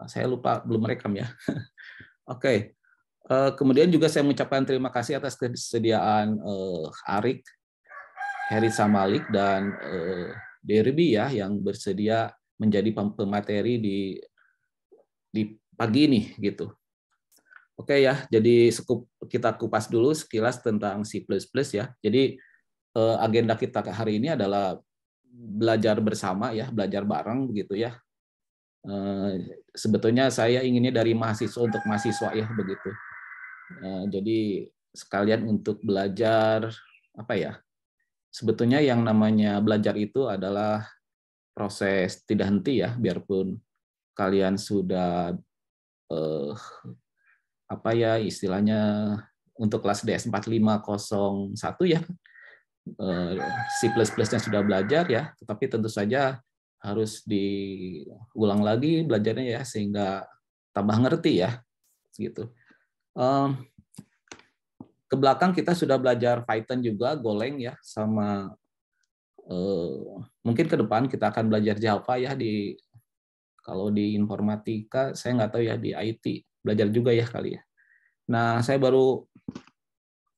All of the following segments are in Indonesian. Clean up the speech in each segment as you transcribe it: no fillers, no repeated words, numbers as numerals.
Saya lupa belum rekam ya. Oke. Kemudian juga saya mengucapkan terima kasih atas kesediaan Arik, Heri Samalik, dan Derby ya yang bersedia menjadi pemateri di pagi ini gitu. Oke ya, jadi kita kupas dulu sekilas tentang C++ ya. Jadi agenda kita hari ini adalah belajar bersama ya, belajar bareng begitu ya. Sebetulnya saya inginnya dari mahasiswa untuk mahasiswa ya begitu. Jadi sekalian untuk belajar apa ya? Sebetulnya yang namanya belajar itu adalah proses tidak henti ya, biarpun kalian sudah apa ya istilahnya untuk kelas DS 4501 ya, C++-nya sudah belajar ya, tetapi tentu saja harus diulang lagi belajarnya ya sehingga tambah ngerti ya gitu. Ke belakang kita sudah belajar Python juga, Golang ya, sama mungkin ke depan kita akan belajar Java ya kalau di informatika saya nggak tahu ya, di IT belajar juga ya kali ya. Nah saya baru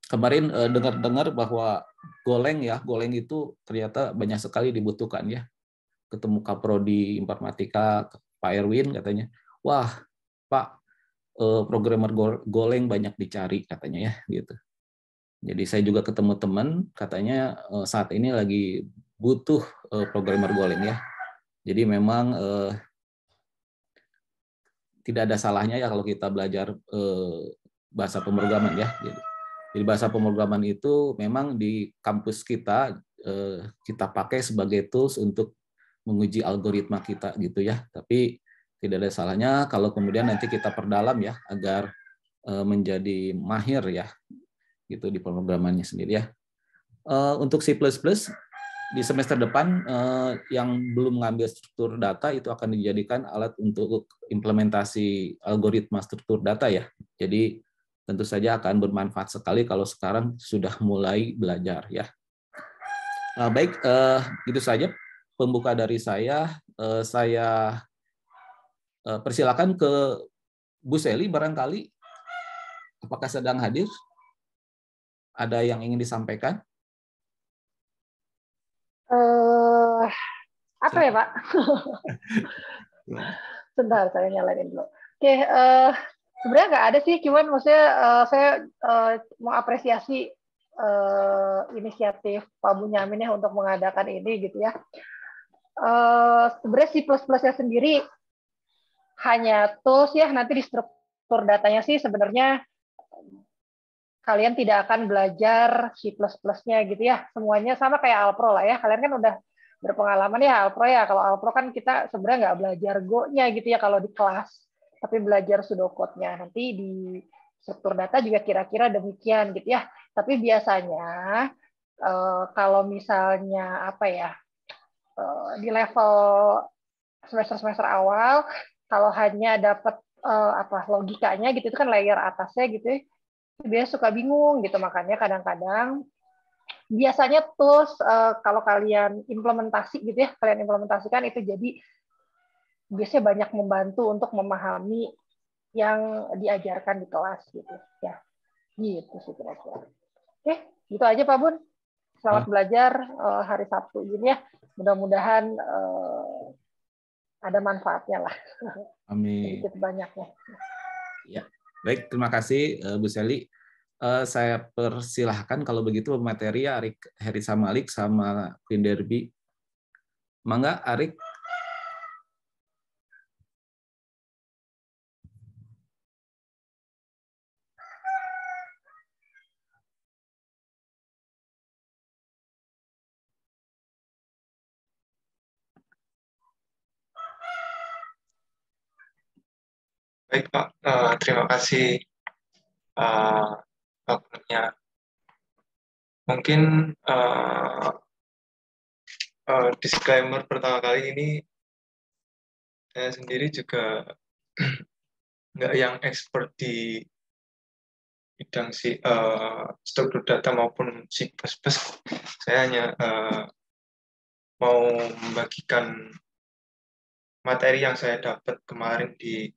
kemarin dengar bahwa Golang itu ternyata banyak sekali dibutuhkan ya. Ketemu Kaprodi Informatika Pak Erwin katanya, wah Pak programmer Golang banyak dicari katanya ya gitu. Jadi saya juga ketemu teman katanya saat ini lagi butuh programmer Golang ya. Jadi memang tidak ada salahnya ya kalau kita belajar bahasa pemrograman ya. Jadi bahasa pemrograman itu memang di kampus kita kita pakai sebagai tools untuk menguji algoritma kita gitu ya. Tapi tidak ada salahnya kalau kemudian nanti kita perdalam ya agar menjadi mahir ya gitu di pemrogramannya sendiri ya. Untuk C++ di semester depan yang belum mengambil struktur data itu akan dijadikan alat untuk implementasi algoritma struktur data ya. Jadi tentu saja akan bermanfaat sekali kalau sekarang sudah mulai belajar ya. Baik, itu saja pembuka dari saya. Saya persilakan ke Bu Seli barangkali. Apakah sedang hadir? Ada yang ingin disampaikan? Apa ya Pak? Sebentar, saya nyalain dulu. Oke, sebenarnya nggak ada sih, cuman maksudnya saya mau apresiasi inisiatif Pak Bunyamin ya untuk mengadakan ini gitu ya. Sebenarnya C++-nya sendiri hanya tools ya, nanti di struktur datanya sih sebenarnya kalian tidak akan belajar C++-nya gitu ya. Semuanya sama kayak Alpro lah ya. Kalian kan udah berpengalaman ya Alpro ya. Kalau Alpro kan kita sebenarnya nggak belajar Go-nya gitu ya kalau di kelas, tapi belajar pseudocode-nya. Nanti di struktur data juga kira-kira demikian gitu ya. Tapi biasanya kalau misalnya apa ya di level semester-semester awal, kalau hanya dapat apa logikanya gitu itu kan layer atasnya gitu ya, biasanya suka bingung gitu, makanya kadang-kadang biasanya tools kalau kalian implementasi gitu ya, kalian implementasikan itu jadi biasanya banyak membantu untuk memahami yang diajarkan di kelas gitu ya, gitu sih kira-kira. Oke, gitu aja Pak Bun. Selamat belajar hari Sabtu ini ya, mudah-mudahan ada manfaatnya lah. Amin. Sedikit banyaknya. Ya, baik, terima kasih Bu Seli. Saya persilahkan kalau begitu materi Arik Heri Samalik sama Queen Derby. Mangga Arik. Baik Pak, terima kasih waktunya. Mungkin disclaimer pertama kali ini, saya sendiri juga nggak yang expert di bidang struktur data maupun C++. Saya hanya mau membagikan materi yang saya dapat kemarin di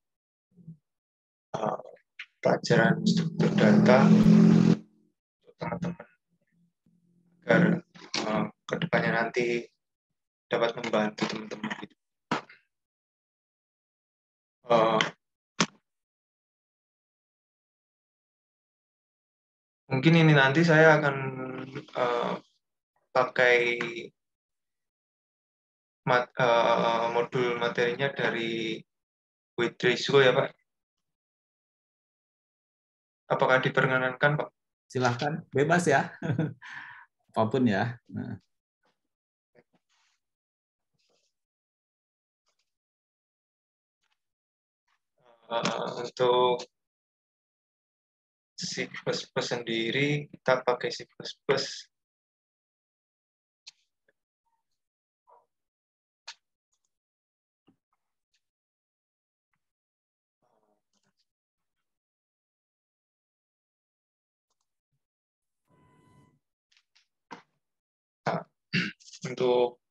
pelajaran struktur data untuk teman-teman agar kedepannya nanti dapat membantu teman-teman. Mungkin ini nanti saya akan pakai modul materinya dari weight ratio ya Pak. Apakah diperkenankan Pak? Silahkan, bebas ya. Apapun ya. Nah. Untuk C++ sendiri, kita pakai C++. Nah, untuk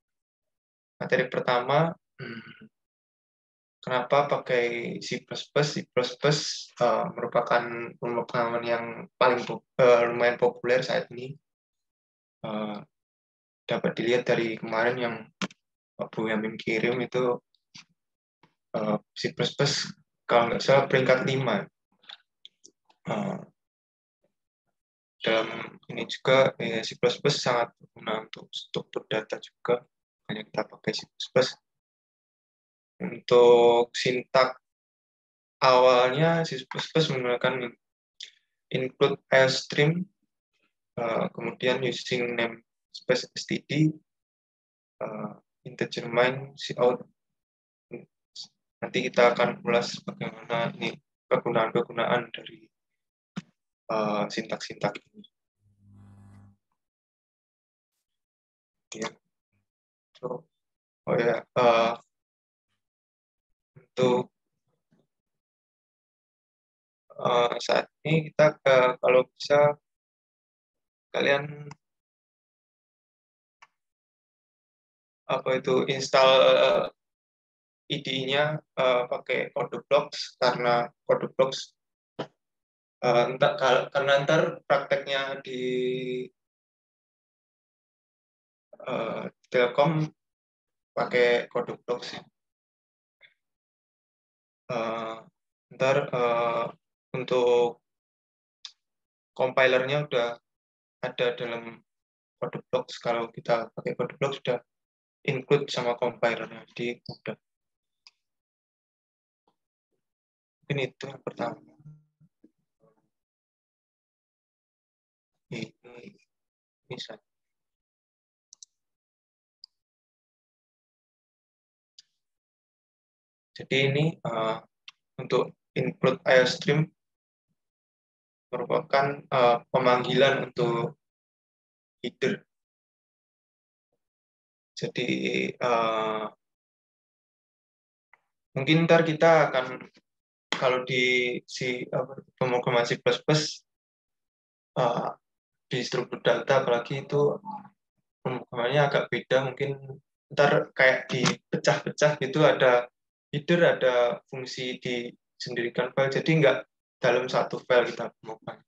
materi pertama, kenapa pakai C++? C++ merupakan pemrograman yang paling lumayan populer saat ini. Dapat dilihat dari kemarin yang Bu Yamin kirim itu C++ kalau nggak salah peringkat 5. Dalam ini juga C++ sangat berguna untuk struktur data juga, hanya kita pakai C++. Untuk sintak awalnya C++ menggunakan include string, kemudian using namespace std, integer main cout. Nanti kita akan ulas bagaimana ini kegunaan-kegunaan dari sintak-sintak ini. Ya. So, untuk saat ini kita kalau bisa kalian install IDE-nya pakai CodeBlocks, karena CodeBlocks karena ntar prakteknya di Telkom pakai CodeBlocks ya. Ntar untuk compilernya udah ada dalam CodeBlocks. Kalau kita pakai CodeBlocks sudah include sama compilernya, jadi mudah. Mungkin itu yang pertama. Ini bisa. Jadi ini untuk include IOStream merupakan pemanggilan untuk header. Jadi mungkin ntar kita akan, kalau di pemrograman C++, di struktur data apalagi itu pemrogramannya agak beda, mungkin ntar kayak dipecah-pecah gitu, ada header, ada fungsi disendirikan file, jadi nggak dalam satu file kita pemrograman.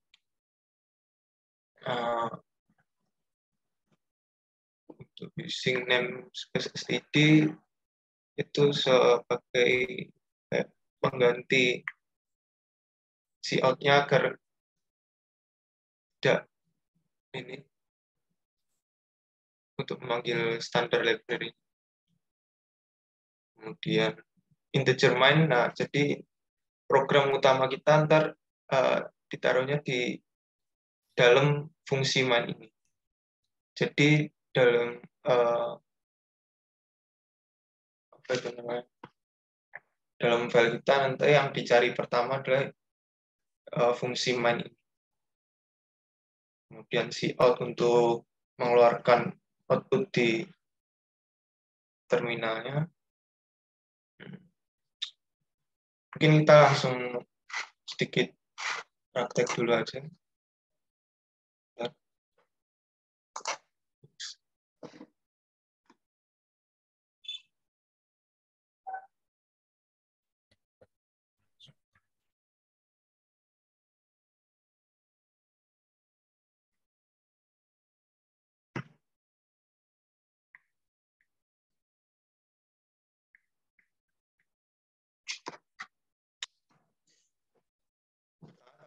Untuk using namespace std itu sebagai pengganti cout-nya agar tidak ini untuk memanggil standar library. Kemudian integer main, nah jadi program utama kita ntar ditaruhnya di dalam fungsi main ini. Jadi dalam apa itu namanya? Dalam file kita nanti yang dicari pertama adalah fungsi main ini. Kemudian cout untuk mengeluarkan output di terminalnya. Mungkin kita langsung sedikit praktek dulu aja.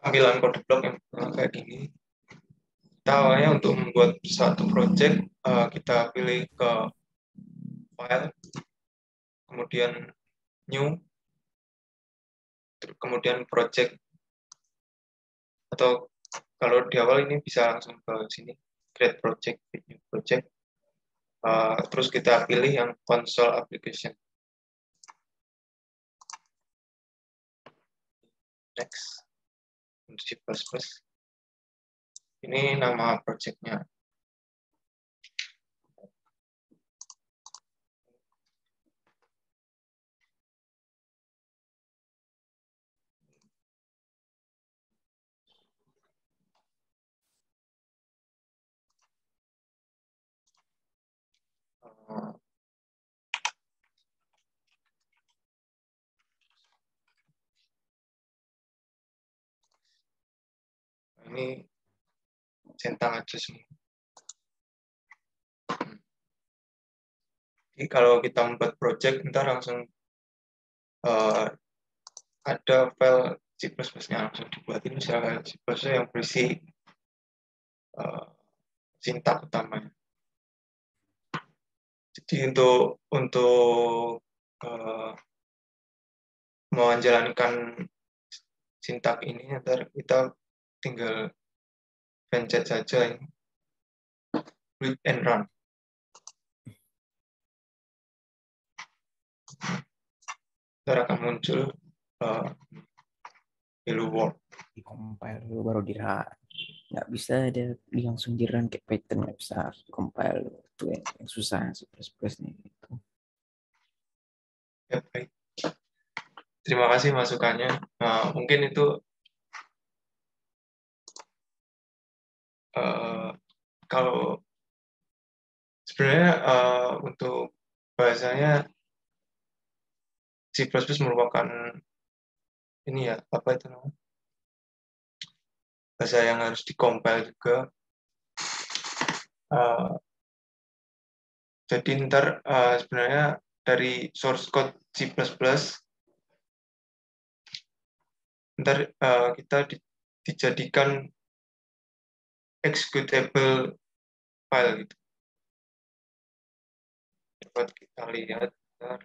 tampilan kode blok yang kayak gini. Kita awalnya untuk membuat satu project, kita pilih ke file, kemudian new, kemudian project, atau kalau di awal ini bisa langsung ke sini, create project, new project, terus kita pilih yang console application. Next, C++. Ini nama projectnya. Ini centang aja semua. Jadi kalau kita membuat project, ntar langsung ada file C++-nya langsung dibuatin, misalnya C++ yang berisi sintak utamanya. Jadi untuk menjalankan sintak ini, ntar kita tinggal pencet saja ini, read and run. Ntar akan muncul hello world. Di-compile dulu baru dirun. Nggak bisa ada langsung dirun kayak Python, nggak bisa, harus compile itu yang susah C++ nih gitu. Ya, baik. Terima kasih masukannya. Mungkin itu kalau sebenarnya untuk bahasanya C++ merupakan ini ya, apa itu namanya, bahasa yang harus dikompil juga. Jadi ntar sebenarnya dari source code C++ ntar kita dijadikan executable file gitu. Dapat kita lihat ntar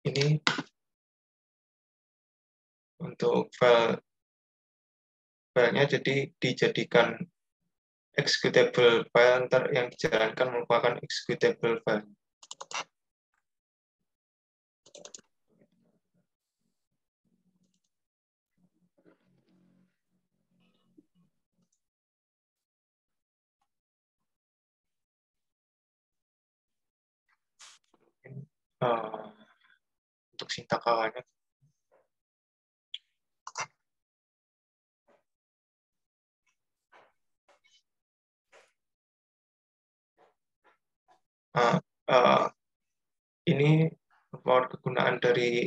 ini untuk filenya jadi dijadikan executable file, ntar yang dijalankan merupakan executable file. Untuk sintak awalnya ini merupakan kegunaan dari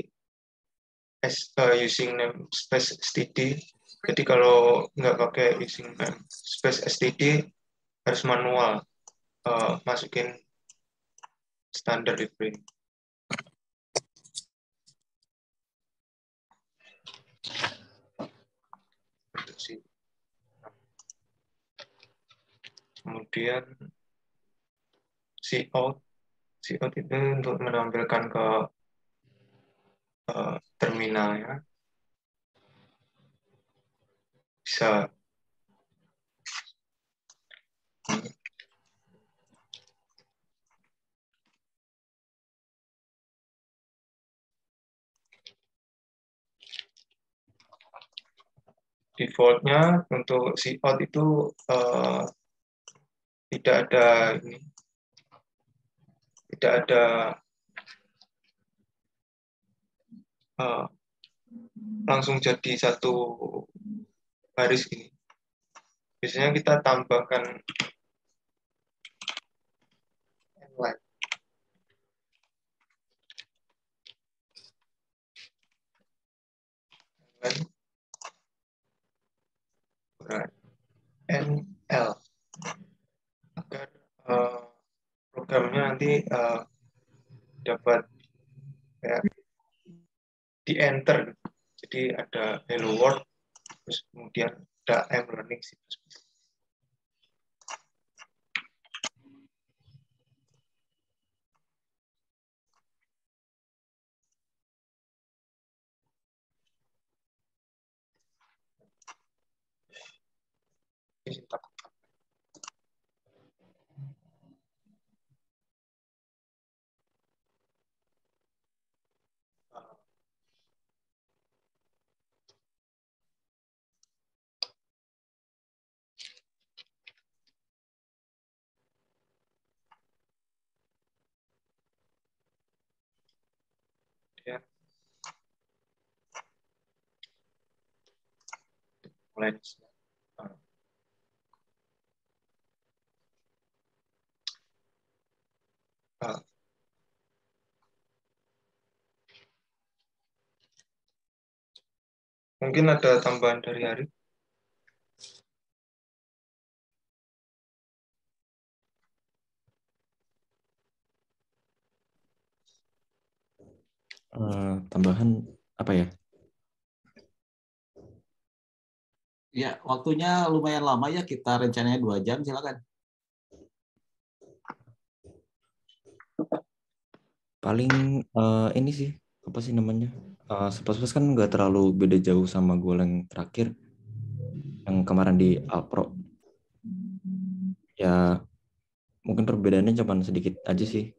using namespace std. Jadi kalau nggak pakai using namespace std harus manual masukin standar library. Kemudian cout itu untuk menampilkan ke terminalnya, bisa defaultnya untuk cout itu tidak ada ini, tidak ada langsung jadi satu baris gini. Biasanya kita tambahkan line. NL agar nanti dapat kayak di enter. Jadi ada hello world, terus kemudian ada I'm learning C++. Ya. Mulai di sini. Mungkin ada tambahan dari Ari. Tambahan apa ya? Ya, waktunya lumayan lama ya, kita rencananya 2 jam, silakan. Paling ini sih, apa sih namanya? C++ kan nggak terlalu beda jauh sama Golang terakhir yang kemarin di Alpro. Ya mungkin perbedaannya cuma sedikit aja sih,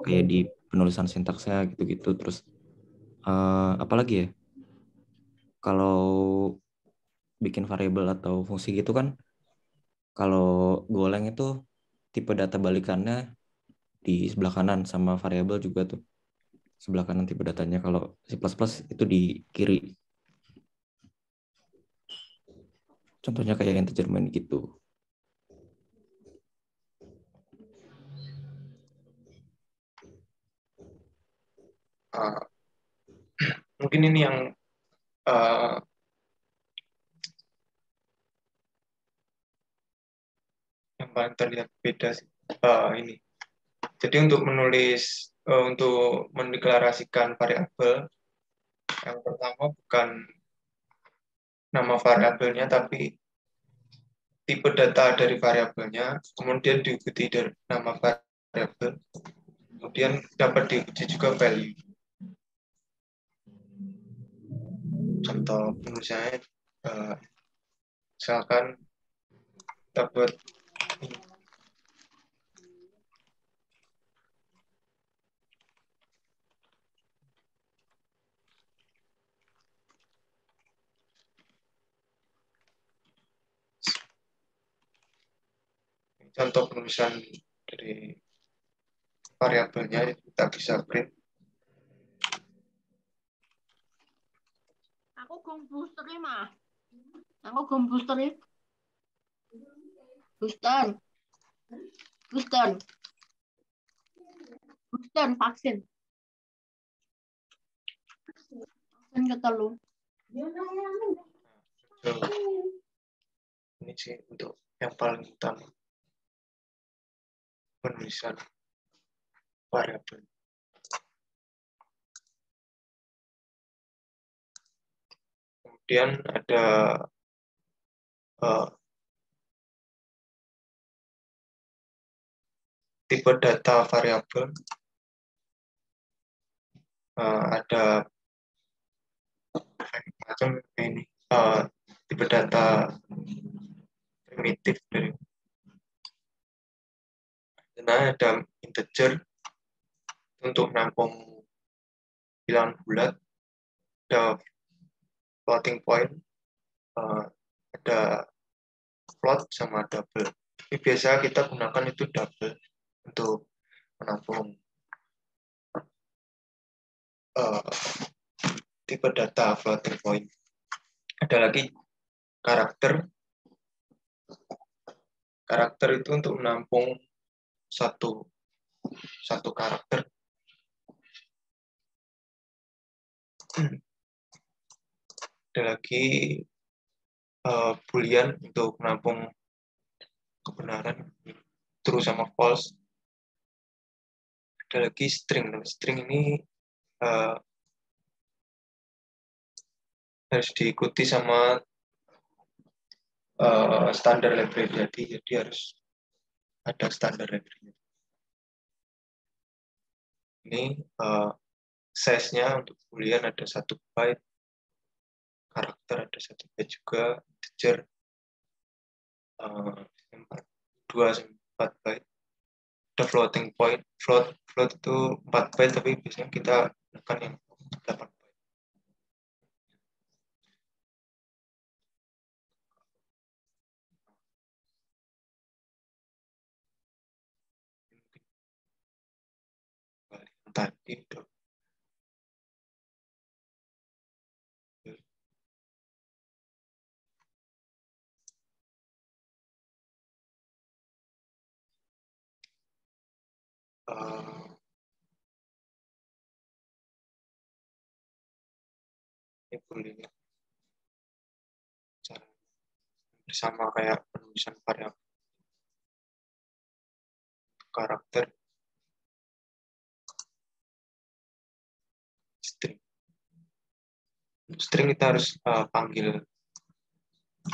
kayak di penulisan sintaksnya gitu-gitu. Terus apalagi ya, kalau bikin variabel atau fungsi gitu kan, kalau Golang itu tipe data balikannya di sebelah kanan, sama variabel juga tuh sebelah kanan tipe datanya. Kalau C++ itu di kiri. Contohnya kayak integer main gitu. Mungkin ini yang paling terlihat beda sih. Ini. Jadi untuk menulis, untuk mendeklarasikan variabel, yang pertama bukan nama variabelnya, tapi tipe data dari variabelnya, kemudian diikuti dari nama variabel, kemudian dapat diikuti juga value. Contoh penulisannya, misalkan dapat ini. Contoh penulisan dari variabelnya kita bisa print. Aku booster mah. Aku booster Booster. Booster. Booster vaksin. Vaksin ketelu. Ini sih untuk yang paling utama, penulisan variabel. Kemudian ada tipe data variabel, ada macam ini, tipe data primitif dari, dan ada integer untuk nampung bilangan bulat, ada floating point, ada float sama double. Ini biasa kita gunakan itu double untuk menampung tipe data floating point. Ada lagi karakter. Karakter itu untuk menampung satu karakter. Ada lagi boolean untuk menampung kebenaran, true sama false. ada lagi string. String ini harus diikuti sama standar library. Jadi harus ada standar library. Ini size-nya untuk boolean ada 1 byte, karakter ada 1 byte juga, integer 2-4 byte, ada floating point, float itu 4 byte, tapi biasanya kita gunakan yang 8 byte. Tadi itu ini boleh cara bersama kayak penulisan variabel karakter string. String kita harus panggil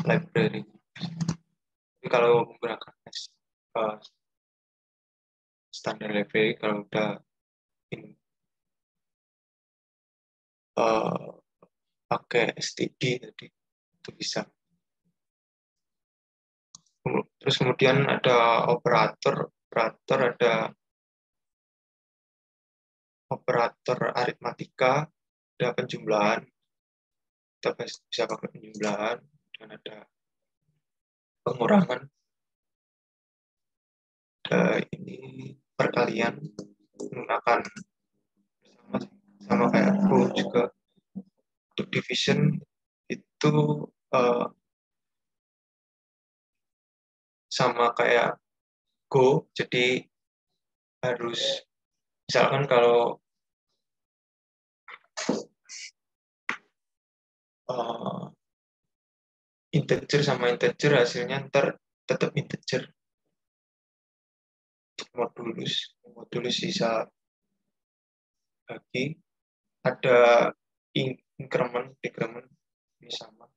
library. Tapi kalau menggunakan standar library, kalau udah pakai std tadi itu bisa. Terus kemudian ada operator ada operator aritmatika, ada penjumlahan, kita bisa pakai penjumlahan, dan ada pengurangan, ada ini perkalian menggunakan sama kayak Go juga. Untuk division itu sama kayak Go, jadi harus misalkan kalau integer sama integer hasilnya ntar tetap integer. Modulus bisa bagi, ada increment, decrement ini sama.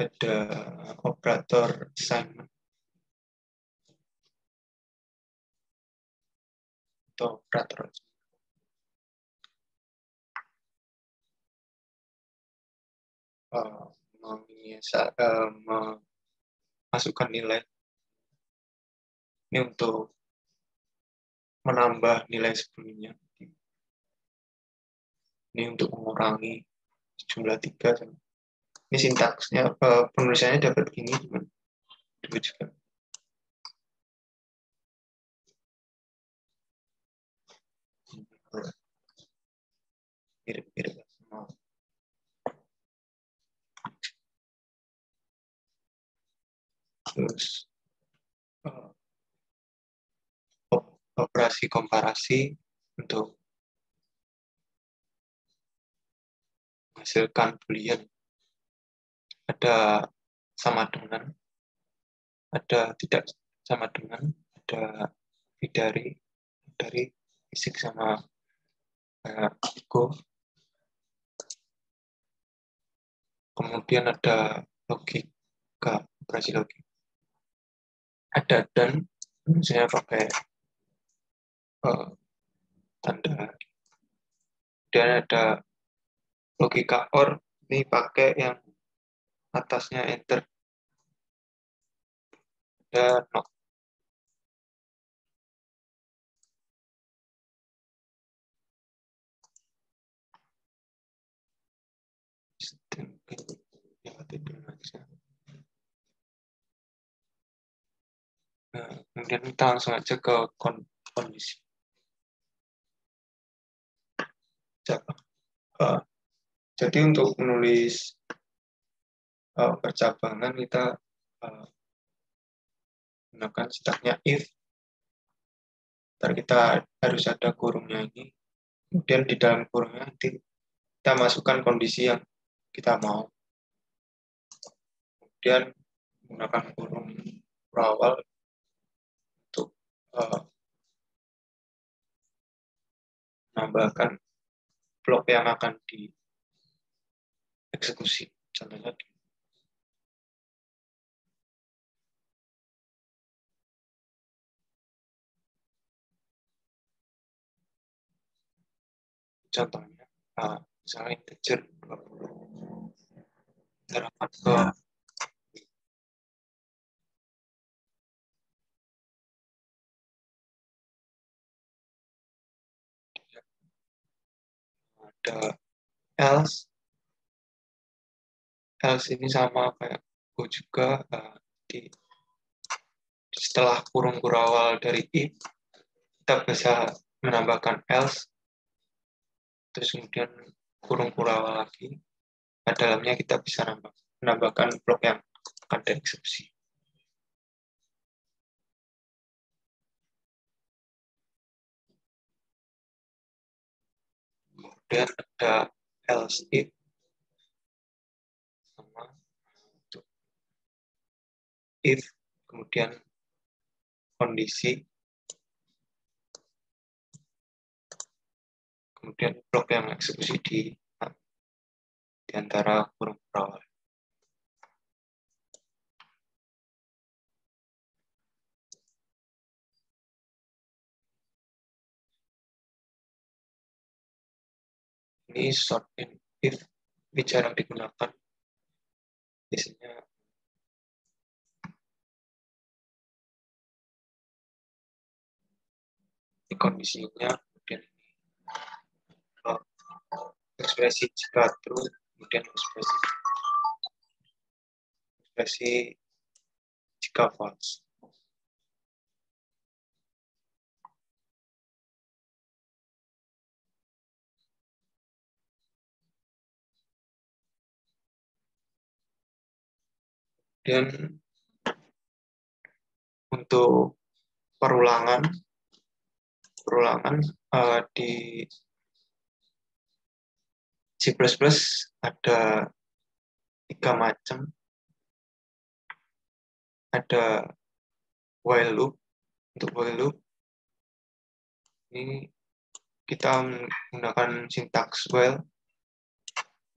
Ada operator assignment atau operator memasukkan nilai. Ini untuk menambah nilai sebelumnya. Ini untuk mengurangi jumlah 3. Ini sintaksnya, penulisannya dapat gini, cuman dulu juga. Mirip-mirip. Terus operasi komparasi untuk menghasilkan boolean. Ada sama dengan, ada tidak sama dengan, ada dari fisik sama Go. Kemudian ada logika, operasi logika. Ada dan, misalnya pakai tanda. Dan ada logika OR, ini pakai yang atasnya enter. Ada not. Nah, kemudian kita langsung aja ke kondisi. Jadi untuk menulis percabangan kita gunakan sintaksnya if. Ntar kita harus ada kurungnya ini. Kemudian di dalam kurungnya nanti kita masukkan kondisi yang kita mau. kemudian menggunakan kurung berawal untuk menambahkan blok yang akan dieksekusi. Contohnya misalnya integer 20 terdapat ke ada else ini sama kayak go juga, setelah kurung berawal dari if kita bisa menambahkan else, terus kemudian kurung berawal lagi. Nah, dalamnya kita bisa menambahkan blok yang akan dieksekusi. Kemudian ada else if sama untuk if, kemudian kondisi, kemudian blok yang eksekusi di antara kurung berawal. Ini short and if, ini jarang digunakan. Biasanya ini kondisinya, kemudian ekspresi jika true, kemudian ekspresi jika false. Dan untuk perulangan di C++ ada 3 macam. Ada while loop. Untuk while loop ini kita menggunakan sintaks while,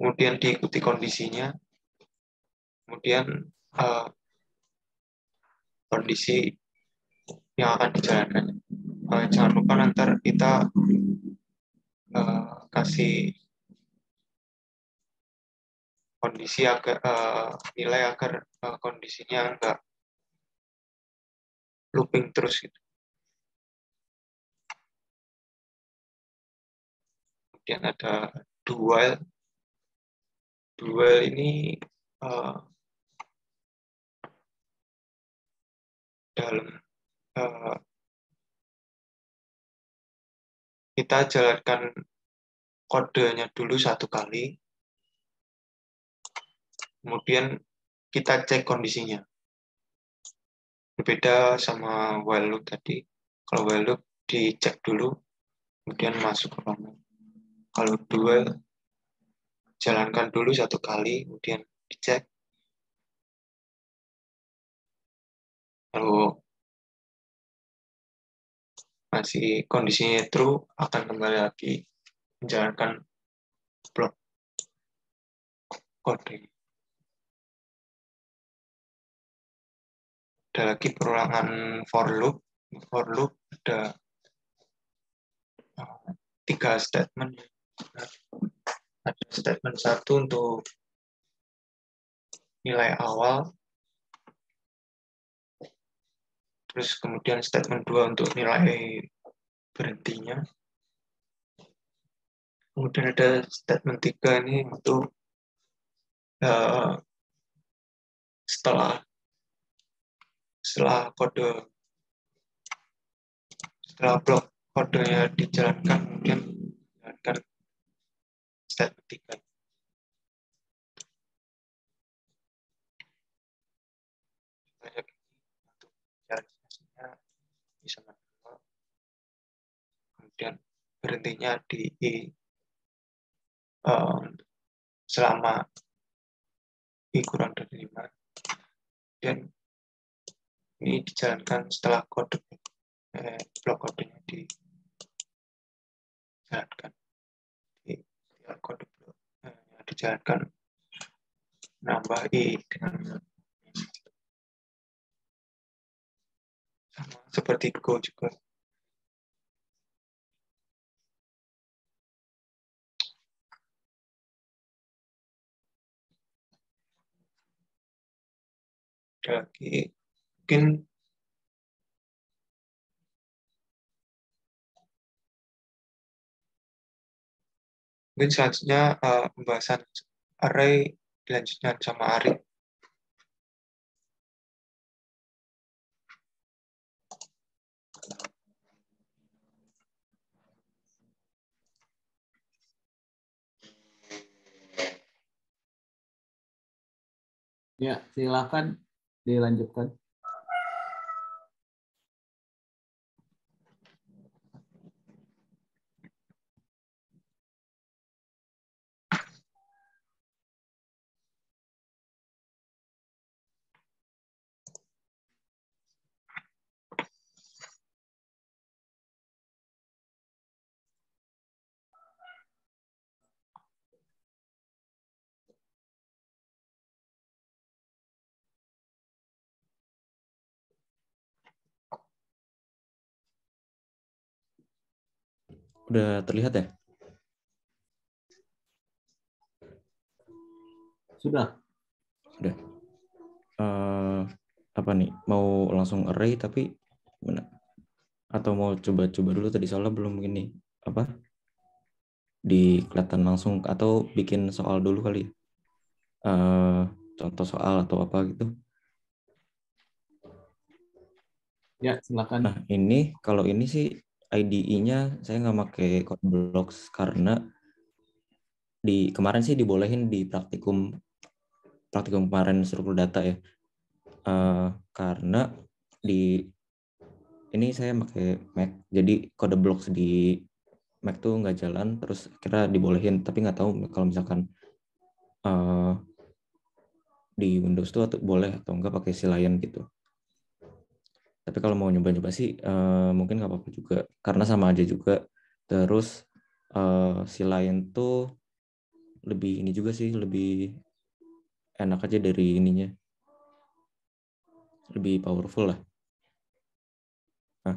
kemudian diikuti kondisinya, kemudian kondisi yang akan dijalankan. Jangan lupa nanti kita kasih kondisi agar nilai agar kondisinya enggak looping terus gitu. Kemudian ada do while. Do while ini dalam kita jalankan kodenya dulu 1 kali, kemudian kita cek kondisinya. Berbeda sama while loop tadi. Kalau while loop dicek dulu, kemudian masuk ke ruangan. Kalau do while jalankan dulu 1 kali, kemudian dicek, lalu masih kondisinya true, akan kembali lagi menjalankan blok kode. Ada lagi perulangan for loop. For loop ada 3 statement. Ada statement 1 untuk nilai awal, terus kemudian statement 2 untuk nilai berhentinya. Kemudian ada statement 3 ini untuk setelah blok kodenya dijalankan, kemudian jalankan statement 3. Untuk jalannya bisa manual, kemudian berhentinya di I selama I kurang dari 5. kemudian ini dijalankan setelah kode blok kodenya dijalankan. Jadi kode blok dijalankan nambah i dengan sama seperti Go juga. Lagi mungkin selanjutnya pembahasan array dilanjutkan sama Arif. Ya, silakan dilanjutkan. Udah terlihat ya? Sudah. Udah. Apa nih? Mau langsung array tapi gimana? Atau mau coba-coba dulu tadi soalnya belum gini apa? Di kelihatan langsung atau bikin soal dulu kali ya? Contoh soal atau apa gitu? Ya, silakan. Nah, ini kalau ini sih IDE-nya saya nggak pakai code blocks karena kemarin sih dibolehin di praktikum kemarin struktur data ya. Karena ini saya pakai Mac, jadi kode blocks di Mac tuh nggak jalan, terus kira dibolehin, tapi nggak tahu kalau misalkan di Windows tuh boleh atau nggak pakai CLion gitu. Tapi kalau mau nyoba-nyoba sih mungkin nggak apa-apa juga, karena sama aja juga. Terus CLion tuh lebih ini juga sih, lebih enak aja dari ininya, lebih powerful lah. Nah,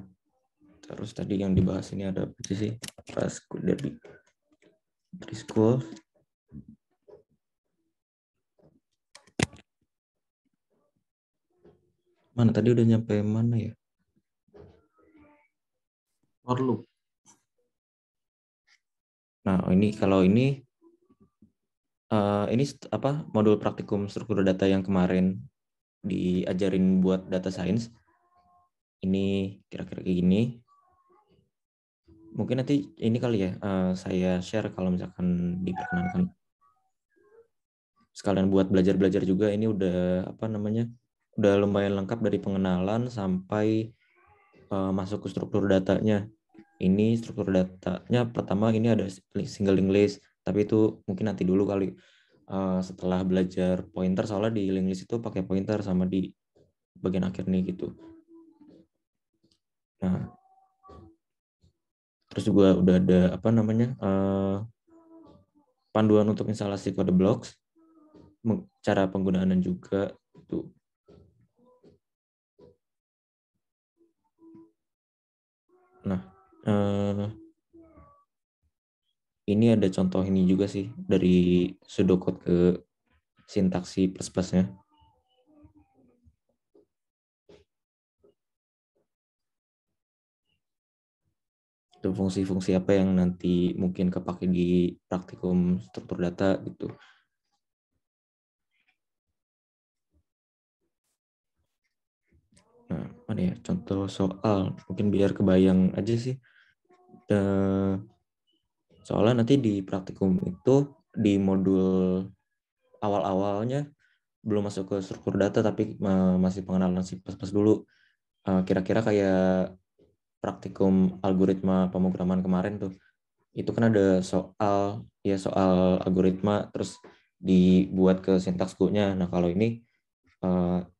terus tadi yang dibahas ini ada apa sih? Rascal dari Trischool. Mana tadi udah nyampe mana ya? For loop. Nah, ini kalau ini apa modul praktikum struktur data yang kemarin diajarin buat data science. Ini kira-kira kayak gini. Mungkin nanti ini kali ya saya share kalau misalkan diperkenankan. Sekalian buat belajar-belajar juga, ini udah apa namanya? Udah lumayan lengkap dari pengenalan sampai masuk ke struktur datanya. Ini struktur datanya pertama ini ada single linked list, tapi itu mungkin nanti dulu kali setelah belajar pointer, soalnya di linked list itu pakai pointer sama di bagian akhir nih gitu. Nah, terus juga udah ada apa namanya panduan untuk instalasi kode blocks, cara penggunaannya juga itu. Nah, ini ada contoh ini juga sih dari pseudocode ke sintaksi plus-plusnya. Itu fungsi-fungsi apa yang nanti mungkin kepake di praktikum struktur data gitu. Nah, mana ya contoh soal, mungkin biar kebayang aja sih. Soalnya nanti di praktikum itu di modul awal-awalnya belum masuk ke struktur data, tapi masih pengenalan C++ dulu. Kira-kira kayak praktikum algoritma pemrograman kemarin tuh. Itu kan ada soal algoritma terus dibuat ke sintaks Go-nya. Nah, kalau ini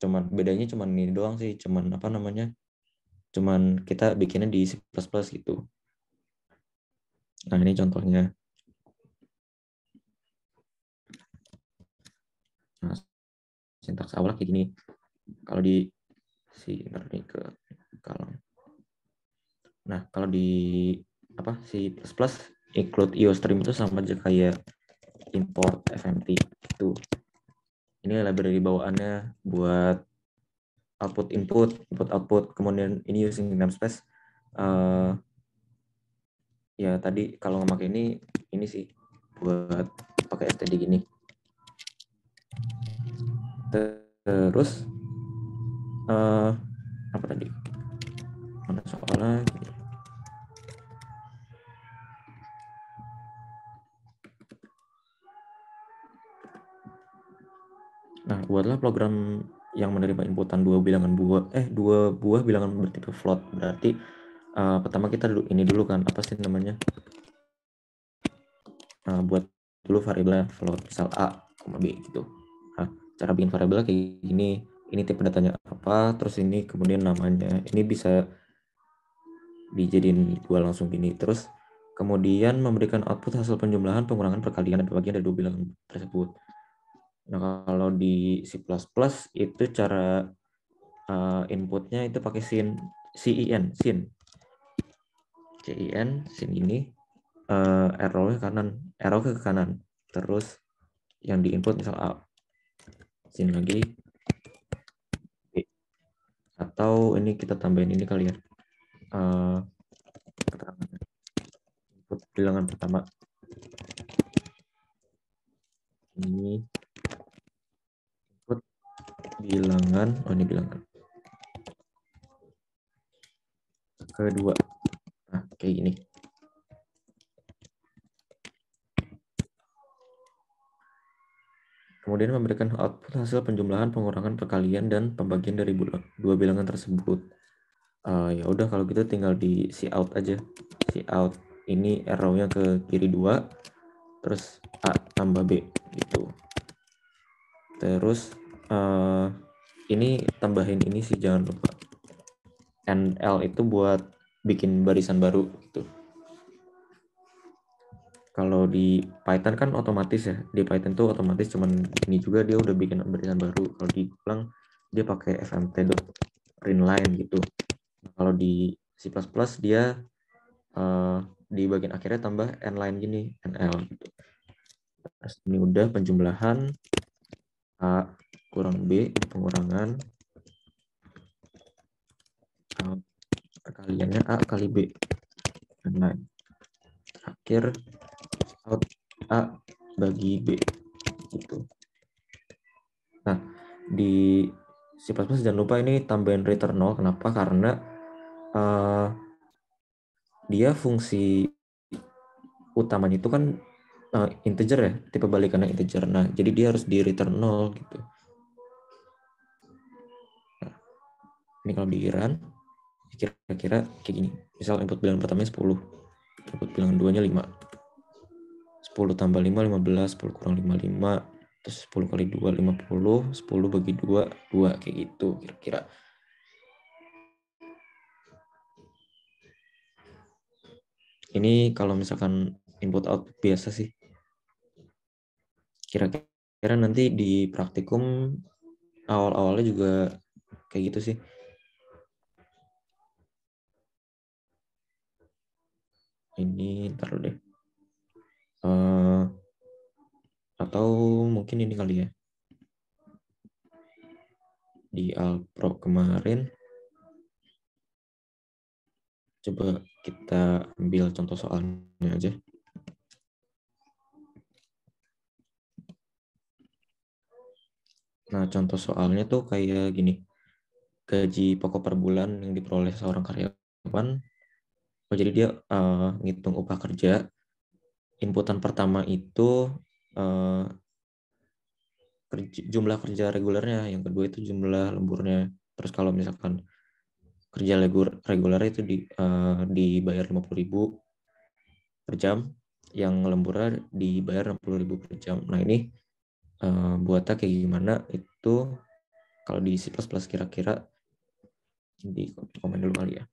Cuman bedanya cuman ini doang sih, cuman apa namanya? Cuman kita bikinnya di C++ gitu. Nah, ini contohnya. Nah, sintaks awal kayak gini. Kalau di bentar nih ke column. Nah, kalau di apa C++ include IOStream itu sama aja kayak import fmt itu. Ini library bawaannya buat output input output, kemudian ini using namespace. Ya tadi kalau nggak pakai ini sih buat pakai std gini. Terus apa tadi? Mana soalnya? Nah, buatlah program yang menerima inputan dua buah bilangan bertipe float. Berarti pertama kita ini dulu kan, apa sih namanya? Buat dulu variabel float, misal A, B gitu. Nah, cara bikin variabel kayak gini. Ini tipe datanya apa, terus ini kemudian namanya. Ini bisa dijadiin dua langsung gini. Terus kemudian memberikan output hasil penjumlahan, pengurangan, perkalian, dan pembagian dari dua bilangan tersebut. Nah, kalau di C++ itu cara inputnya itu pakai sin sin ini arrow ke kanan, terus yang di input misal A, sin lagi B. Atau ini kita tambahin ini kali ya, keterangan input bilangan pertama ini input bilangan, ini bilangan kedua. Nah, kayak gini. Kemudian memberikan output hasil penjumlahan, pengurangan, perkalian, dan pembagian dari dua bilangan tersebut. Ya udah kalau gitu tinggal di cout aja. Cout ini arrow-nya ke kiri 2, terus A tambah B gitu. Terus ini tambahin ini sih, jangan lupa. NL itu buat bikin barisan baru gitu. Kalau di Python kan otomatis ya. Di Python tuh otomatis, cuman ini juga dia udah bikin barisan baru. Kalau di Golang dia pakai fmt.println gitu. Nah, kalau di C++ dia di bagian akhirnya tambah n-line gini, nl gitu. Terus ini udah penjumlahan A kurang B, pengurangan perkaliannya A kali B, n-line. Terakhir out A bagi B gitu. Nah, di C++ jangan lupa ini tambahin return 0. Kenapa? Karena dia fungsi utamanya itu kan integer ya, tipe balikannya integer. Nah, jadi dia harus di return 0 gitu. Nah, ini kalau di run kira-kira kayak gini. Misal input bilangan pertamanya 10, input bilangan 2-nya 5. 10 tambah 5, 15, 10 kurang 5, 5. Terus 10 kali 2, 50, 10 bagi 2, 2, kayak gitu kira-kira. Ini kalau misalkan input output biasa sih. Kira-kira nanti di praktikum awal-awalnya juga kayak gitu sih. Ini ntar deh. Atau mungkin ini kali ya. Di Alpro kemarin. Coba kita ambil contoh soalnya aja. Nah, contoh soalnya tuh kayak gini. Gaji pokok per bulan yang diperoleh seorang karyawan. Jadi dia ngitung upah kerja. Inputan pertama itu jumlah kerja regulernya. Yang kedua itu jumlah lemburnya. Terus kalau misalkan kerja reguler itu dibayar 50.000 per jam. Yang lemburnya dibayar 60.000 per jam. Nah, ini buatnya kayak gimana itu Kalau di C++ kira-kira di komen dulu kali ya.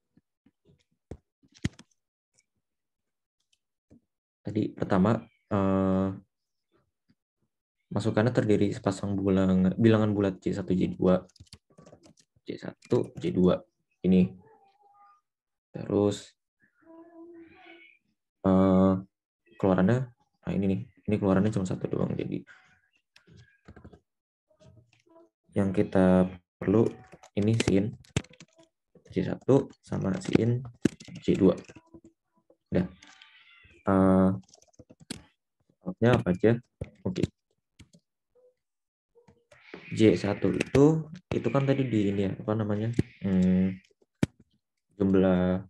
Tadi pertama masukannya terdiri sepasang bilangan bulat J1, J2, J1, J2 ini. Terus keluarannya, nah ini nih, ini keluarannya cuma satu doang. Jadi yang kita perlu ini sin J1 sama sin J2. Udah. Outnya apa aja? Oke. J1 itu kan tadi di ini ya, apa namanya? Jumlah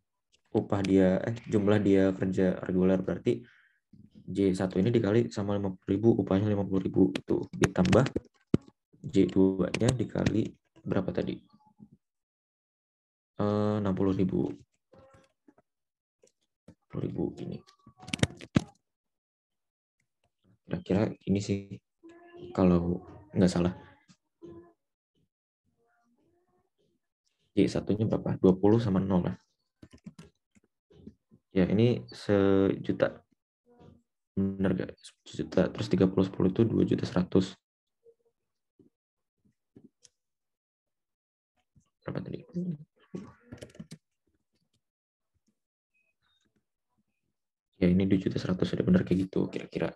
upah dia jumlah dia kerja reguler, berarti J1 ini dikali sama 50.000, upahnya 50.000 itu ditambah J2-nya dikali berapa tadi? 60.000. 60.000 ini. Kira-kira ini sih kalau nggak salah. J1-nya berapa? 20 sama 0 lah. Ya, ini 1.000.000. Benar gak? 1.000.000. Terus 30 10 itu 2.100.000. Berapa tadi? Ya, ini 2.100.000 sudah benar kayak gitu kira-kira.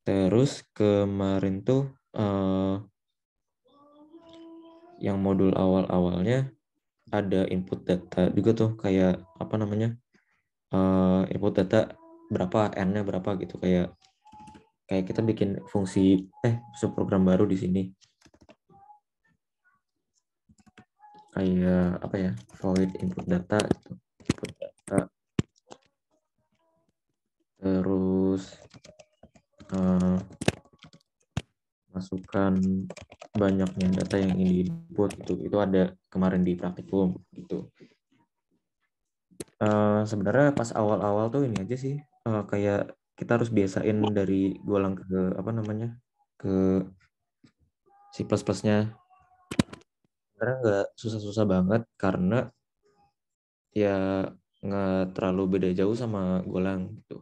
Terus kemarin tuh yang modul awal-awalnya ada input data juga tuh, kayak apa namanya, input data berapa, n-nya berapa gitu, kayak kita bikin fungsi subprogram baru di sini, kayak apa ya, void input data gitu. Input data, terus masukkan banyaknya data yang ingin diinput gitu. Itu ada kemarin di praktikum gitu. Sebenarnya pas awal-awal tuh ini aja sih, kayak kita harus biasain dari golang ke apa namanya, ke C++-nya. Sebenarnya nggak susah-susah banget karena ya nggak terlalu beda jauh sama golang gitu.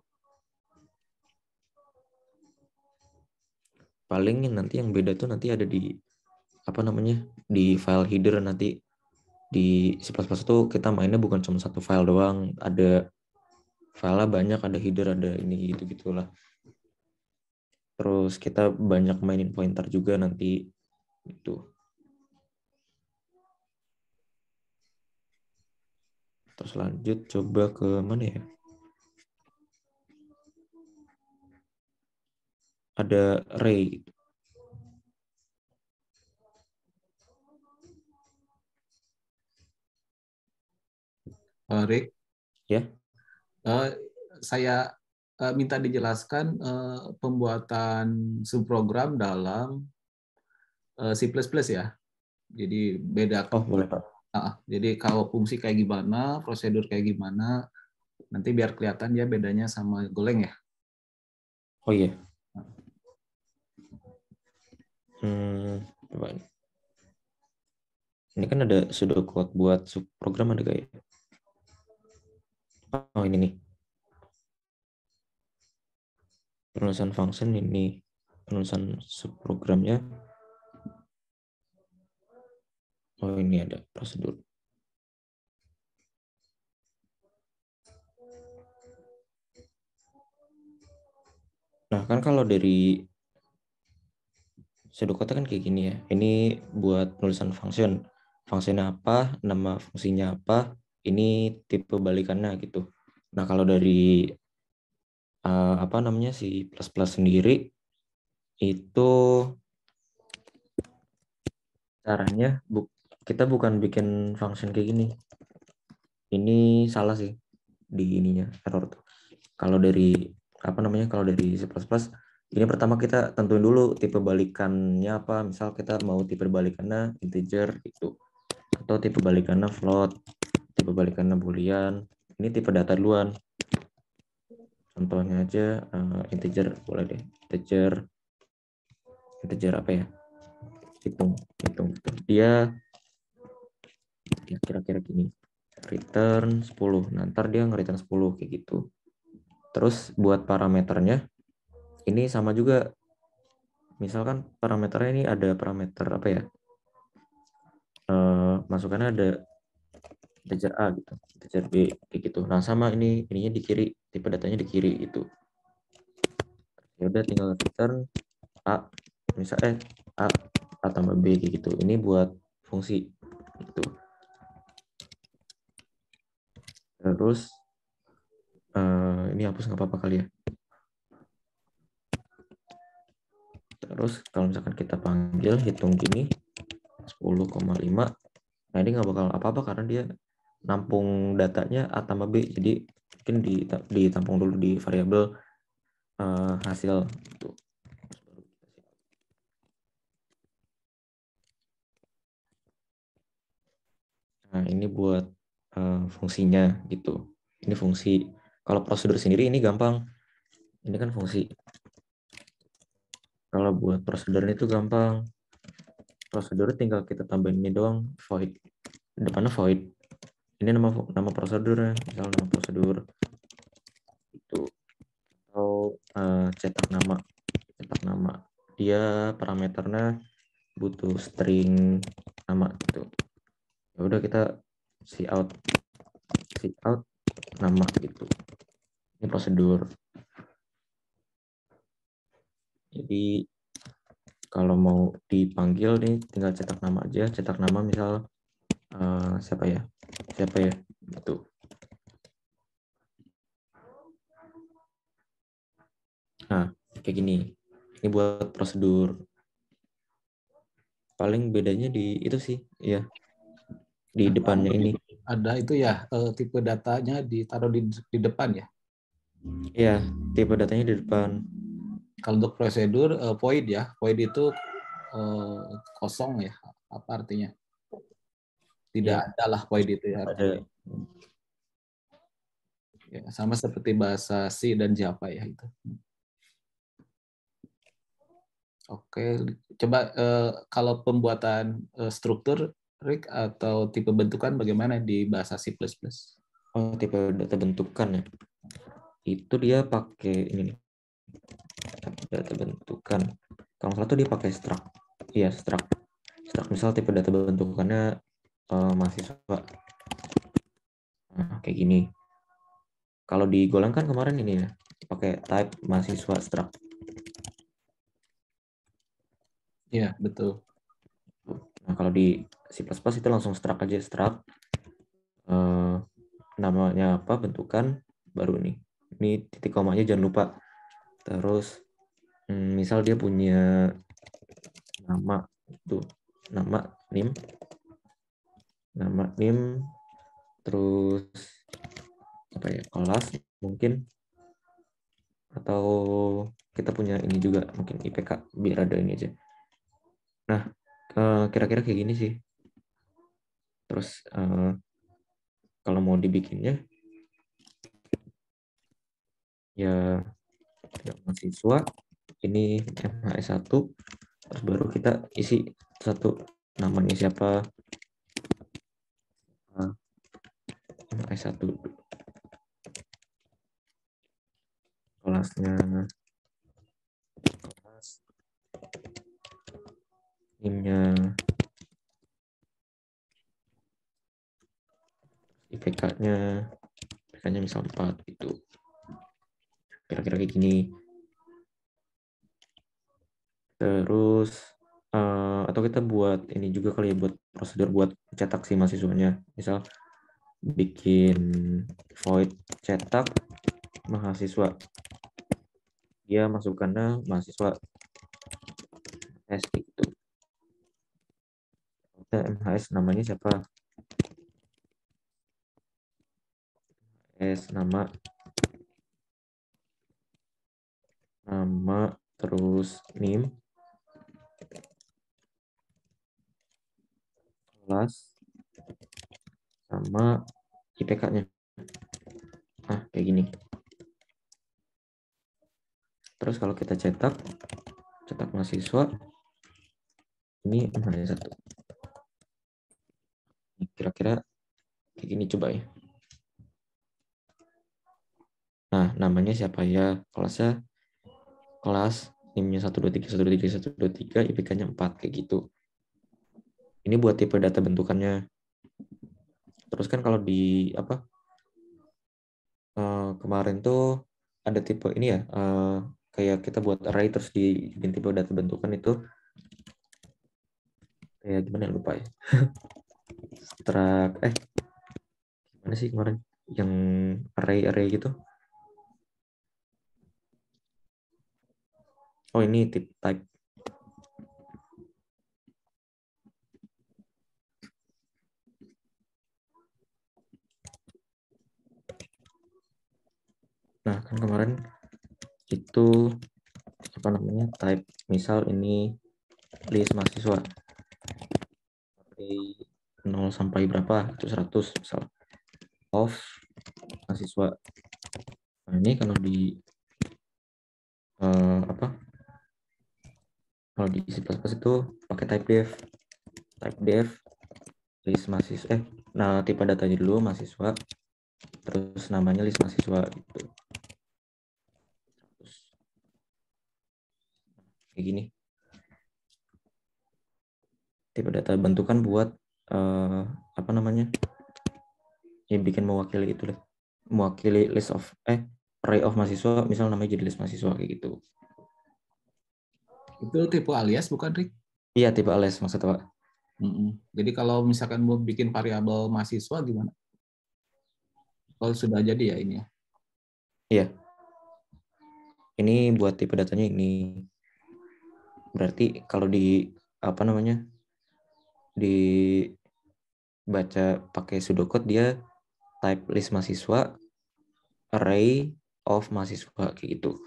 Paling nanti yang beda tuh nanti ada di apa namanya, di file header. Nanti di C++ itu kita mainnya bukan cuma satu file doang, ada file banyak, ada header, ada ini gitu-gitulah. Terus kita banyak mainin pointer juga nanti itu. Terus lanjut coba ke mana ya? Ada array. Rick, Ya. Saya minta dijelaskan pembuatan subprogram dalam C++ ya. Jadi beda. Oh, boleh Pak. Jadi kalau fungsi kayak gimana, prosedur kayak gimana, nanti biar kelihatan ya bedanya sama Golang ya. Oh iya. Coba ini. Ini kan ada pseudocode buat subprogram, ada gak ya? Oh, ini nih. Penulisan function ini, penulisan subprogramnya. Oh, ini ada prosedur. Nah, kan kalau dari pseudocode kan kayak gini ya. Ini buat penulisan function. Fungsinya apa, nama fungsinya apa, ini tipe balikannya gitu. Nah, kalau dari apa namanya C++ sendiri itu caranya kita bukan bikin function kayak gini. Ini salah sih di ininya, error tuh. Kalau dari apa namanya, kalau dari C++, ini pertama kita tentuin dulu tipe balikannya apa. Misal kita mau tipe balikannya integer itu, atau tipe balikannya float, tipe balikannya boolean. Ini tipe data duluan. Contohnya aja integer, boleh deh, integer. integer apa ya? Hitung. Dia ya kira-kira gini. Return 10. Nah, ntar dia nge-return 10 kayak gitu. Terus buat parameternya ini sama juga. Misalkan parameternya ini ada parameter apa ya? Masukannya ada integer A gitu, integer B kayak gitu. Nah, sama ininya di kiri, tipe datanya di kiri itu. Ya udah tinggal return A A tambah B kayak gitu. Ini buat fungsi gitu. Terus ini hapus nggak apa-apa kali ya. Terus kalau misalkan kita panggil hitung gini 10,5, nah ini nggak bakal apa-apa karena dia nampung datanya A tambah B, jadi mungkin ditampung dulu di variabel hasil gitu. Nah ini buat fungsinya gitu. Ini fungsi. Kalau prosedur sendiri ini gampang. Ini kan fungsi. Kalau buat prosedur itu gampang. Prosedur tinggal kita tambahin ini doang, void. Depannya void. Ini nama prosedurnya, misal nama prosedur itu. Atau cetak nama. Dia parameternya butuh string nama gitu. Ya udah kita cout nama gitu. Ini prosedur. Jadi kalau mau dipanggil nih tinggal cetak nama aja. Cetak nama misal siapa ya gitu. Nah kayak gini. Ini buat prosedur. Paling bedanya di itu sih, ya di depannya ini. Ada itu ya, tipe datanya ditaruh di depan ya. Iya, tipe datanya di depan. Kalau untuk prosedur void ya, void itu kosong ya, apa artinya? Tidak Ya, ada lah void itu ya. ada. Ya, sama seperti bahasa C dan Java ya itu. Oke, coba kalau pembuatan struktur Rick atau tipe bentukan bagaimana di bahasa C++? Oh, tipe data bentukan ya. Itu dia pakai ini nih. Data bentukan. Kalau salah tuh dia pakai struct. Iya, struct. Struct misal tipe data bentukannya mahasiswa. Nah, kayak gini. Kalau di Golang kan kemarin ini ya, pakai type mahasiswa struct. Iya, betul. Nah, kalau di C++ itu langsung struct aja, struct. Namanya apa, bentukan, baru nih. Ini titik komanya jangan lupa. Terus, misal dia punya nama, itu nama nim, terus apa ya, kelas mungkin, atau kita punya ini juga mungkin IPK, biar ada ini aja. Nah, kira-kira kayak gini sih. Terus kalau mau dibikinnya ya mahasiswa ini MHS1, terus baru kita isi satu, namanya siapa, MHS1, kelasnya, kelas, nimnya, IPK-nya misal 4 gitu. Kira-kira kayak gini. Terus atau kita buat ini juga kali ya, buat prosedur buat cetak si mahasiswanya. Misal bikin void cetak mahasiswa. Dia masukannya mahasiswa S gitu. MHS namanya siapa? S nama terus nim, kelas, sama IPK-nya. Nah, kayak gini. Terus kalau kita cetak mahasiswa, Ini mana satu. Kira-kira kayak gini coba ya. Nah, namanya siapa ya? Kelasnya kelas NIM-nya 123, 123, IPK-nya 4 kayak gitu. Ini buat tipe data bentukannya. Terus kan kalau di kemarin tuh ada tipe ini ya, kayak kita buat array terus di tipe data bentukan itu kayak gimana lupa ya. Gimana sih kemarin yang array gitu. Oh, ini type. Nah, kan kemarin itu apa namanya, type, misal ini list mahasiswa dari 0 sampai berapa, itu 100 misal, of mahasiswa. Nah, ini kalau di kalau di C++ itu pakai type def list mahasiswa, nah tipe datanya dulu mahasiswa, terus namanya list mahasiswa gitu. Terus kayak gini. Tipe data bentukan buat apa namanya? Ya bikin mewakili itu lah. Mewakili list of array of mahasiswa, misal namanya jadi list mahasiswa kayak gitu. Itu tipe alias bukan, Rik? Iya, tipe alias maksudnya, Pak. Jadi kalau misalkan mau bikin variabel mahasiswa gimana? Kalau sudah jadi ya ini ya? Iya. Ini buat tipe datanya ini. Berarti kalau di apa namanya? Dibaca pakai pseudocode, dia type list mahasiswa, array of mahasiswa kayak gitu.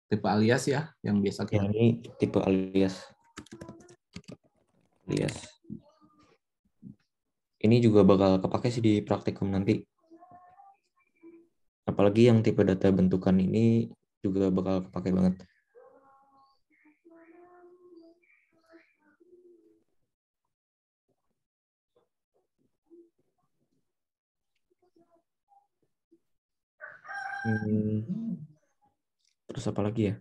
Tipe alias ya, yang biasa kita. Yang ini tipe alias. Ini juga bakal kepake sih di praktikum nanti. Apalagi yang tipe data bentukan ini juga bakal kepake banget. Terus apa lagi ya?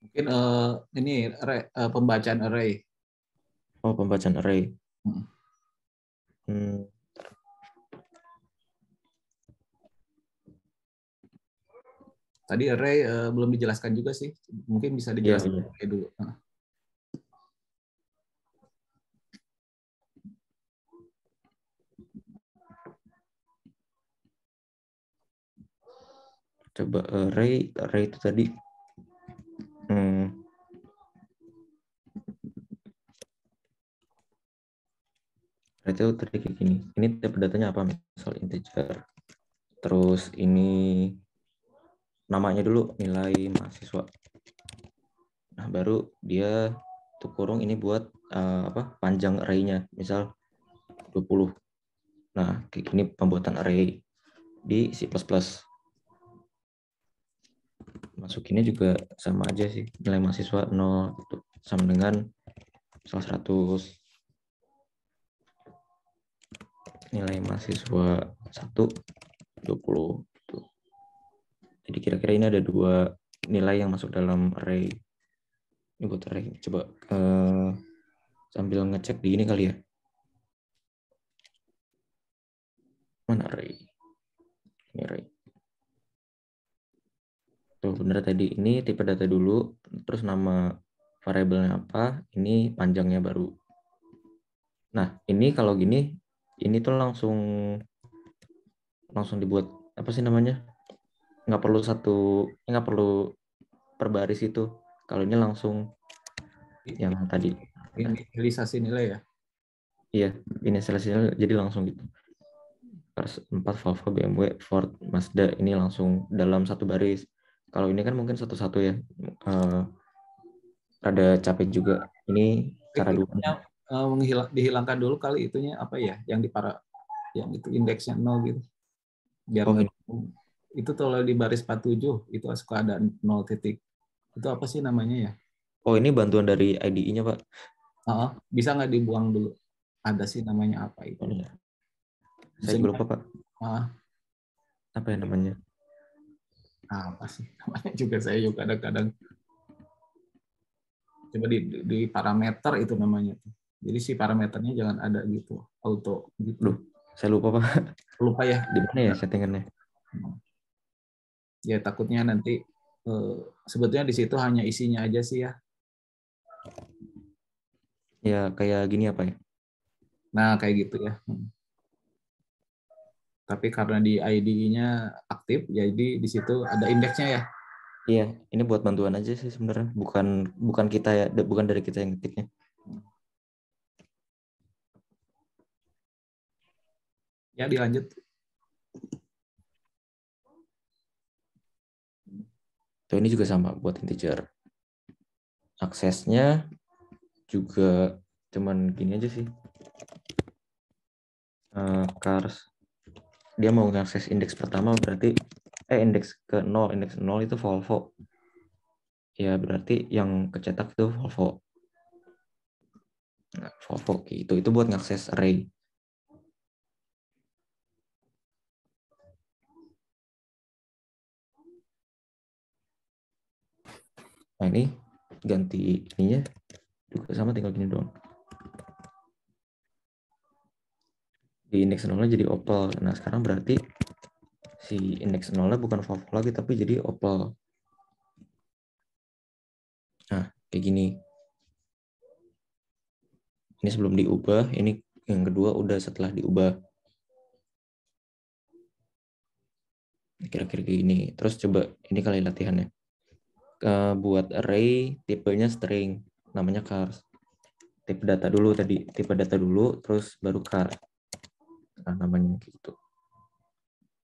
Mungkin ini pembacaan array. Oh, pembacaan array. Tadi array belum dijelaskan juga sih. Mungkin bisa dijelaskan array dulu. Coba array itu tadi. Itu tadi kayak gini. Ini tipe datanya apa? Misal integer. Terus ini namanya dulu, nilai mahasiswa. Nah, baru dia tuh kurung ini buat panjang array-nya. Misal 20. Nah, kayak gini pembuatan array di C++. Masukinnya juga sama aja sih. Nilai mahasiswa 0 gitu. Sama dengan misal 100. Nilai mahasiswa 1, 20 gitu. Jadi kira-kira ini ada 2 nilai yang masuk dalam array. Ini buat array. Coba sambil ngecek di ini kali ya. Mana array? Ini array. Tuh, bener tadi. Ini tipe data dulu, terus nama variabelnya apa, ini panjangnya baru. Nah, ini kalau gini, ini tuh langsung dibuat, apa sih namanya? Nggak perlu per baris itu. Kalau ini langsung yang tadi. Inisialisasi nilai ya? Iya, inisialisasinya jadi langsung gitu. 4 Volvo, BMW, Ford, Mazda, ini langsung dalam satu baris. Kalau ini kan mungkin satu-satu ya. Rada capek juga. Ini cara dua. Dihilangkan dulu kali itunya apa ya? Yang itu indeksnya 0 gitu. Biar ini. Itu kalau di baris 47 itu suka ada 0 titik. Itu apa sih namanya ya? Oh, ini bantuan dari IDE-nya, Pak. Bisa nggak dibuang dulu? Ada sih namanya apa itu? Oh, iya. Bisa Saya juga lupa, Pak. Apa ya namanya? Apa sih namanya juga saya juga kadang-kadang. Coba di parameter itu namanya. Jadi si parameternya jangan ada gitu, auto gitu. Duh, saya lupa, Pak. Lupa ya. Di mana ya settingannya? Ya takutnya nanti sebetulnya di situ hanya isinya aja sih ya. Ya kayak gini apa ya? Nah kayak gitu ya. Tapi karena di IDE-nya aktif, jadi di situ ada indeksnya ya. Iya, ini buat bantuan aja sih sebenarnya, bukan kita ya, bukan dari kita yang ngetiknya. Ya dilanjut. Tuh, ini juga sama buat integer. Aksesnya juga cuman gini aja sih. Cars dia mau ngakses indeks pertama berarti indeks ke 0, indeks 0 itu Volvo. Ya berarti yang kecetak itu Volvo. Nah, Volvo itu buat ngakses array. Nah, ini ganti ininya juga sama, tinggal gini doang. Di indeks 0-nya jadi Opel. Nah, sekarang berarti si indeks 0-nya bukan Volvo lagi, tapi jadi Opel. Nah, kayak gini. Ini sebelum diubah, ini yang kedua udah setelah diubah. Kira-kira kayak gini. Terus coba ini kali latihannya. Buat array tipenya string, namanya cars. Tipe data dulu tadi, tipe data dulu, terus baru cars. Nah, namanya gitu.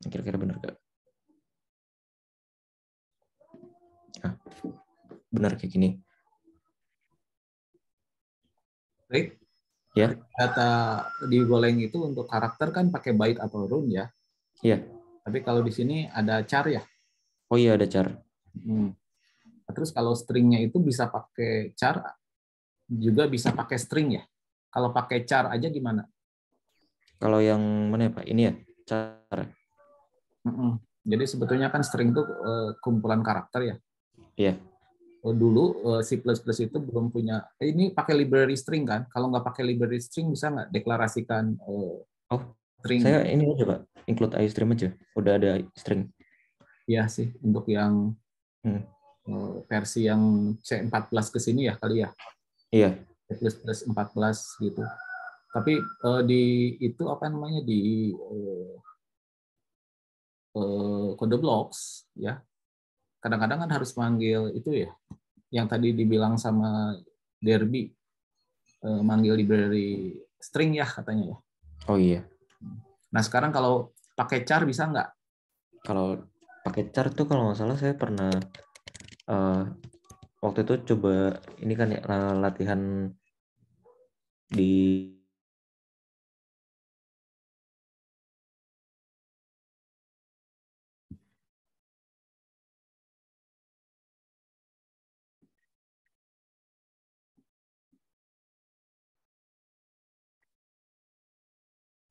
Kira-kira benar gak? Nah, benar kayak gini. Baik. Ya. Data di Golang itu untuk karakter kan pakai byte atau round ya. Iya. Tapi kalau di sini ada char ya. Oh iya, ada char. Terus kalau stringnya itu bisa pakai char, juga bisa pakai string ya. Kalau pakai char aja gimana? Kalau yang mana ya Pak? Ini ya, char. Jadi sebetulnya kan string itu kumpulan karakter ya. Iya. Dulu C++ itu belum punya, ini pakai library string kan? Kalau nggak pakai library string bisa nggak deklarasikan string? Saya ini aja Pak, include iStream aja. Udah ada string. Iya sih, untuk yang versi yang C14 ke sini ya kali ya. Iya. C++ 14 gitu. Tapi di itu apa namanya di kode blocks ya. Kadang-kadang kan harus manggil itu ya. Yang tadi dibilang sama Derby, manggil library string ya katanya ya. Oh iya. Nah sekarang kalau pakai char bisa nggak? Kalau pakai char tuh kalau nggak salah saya pernah waktu itu coba ini kan ya, latihan di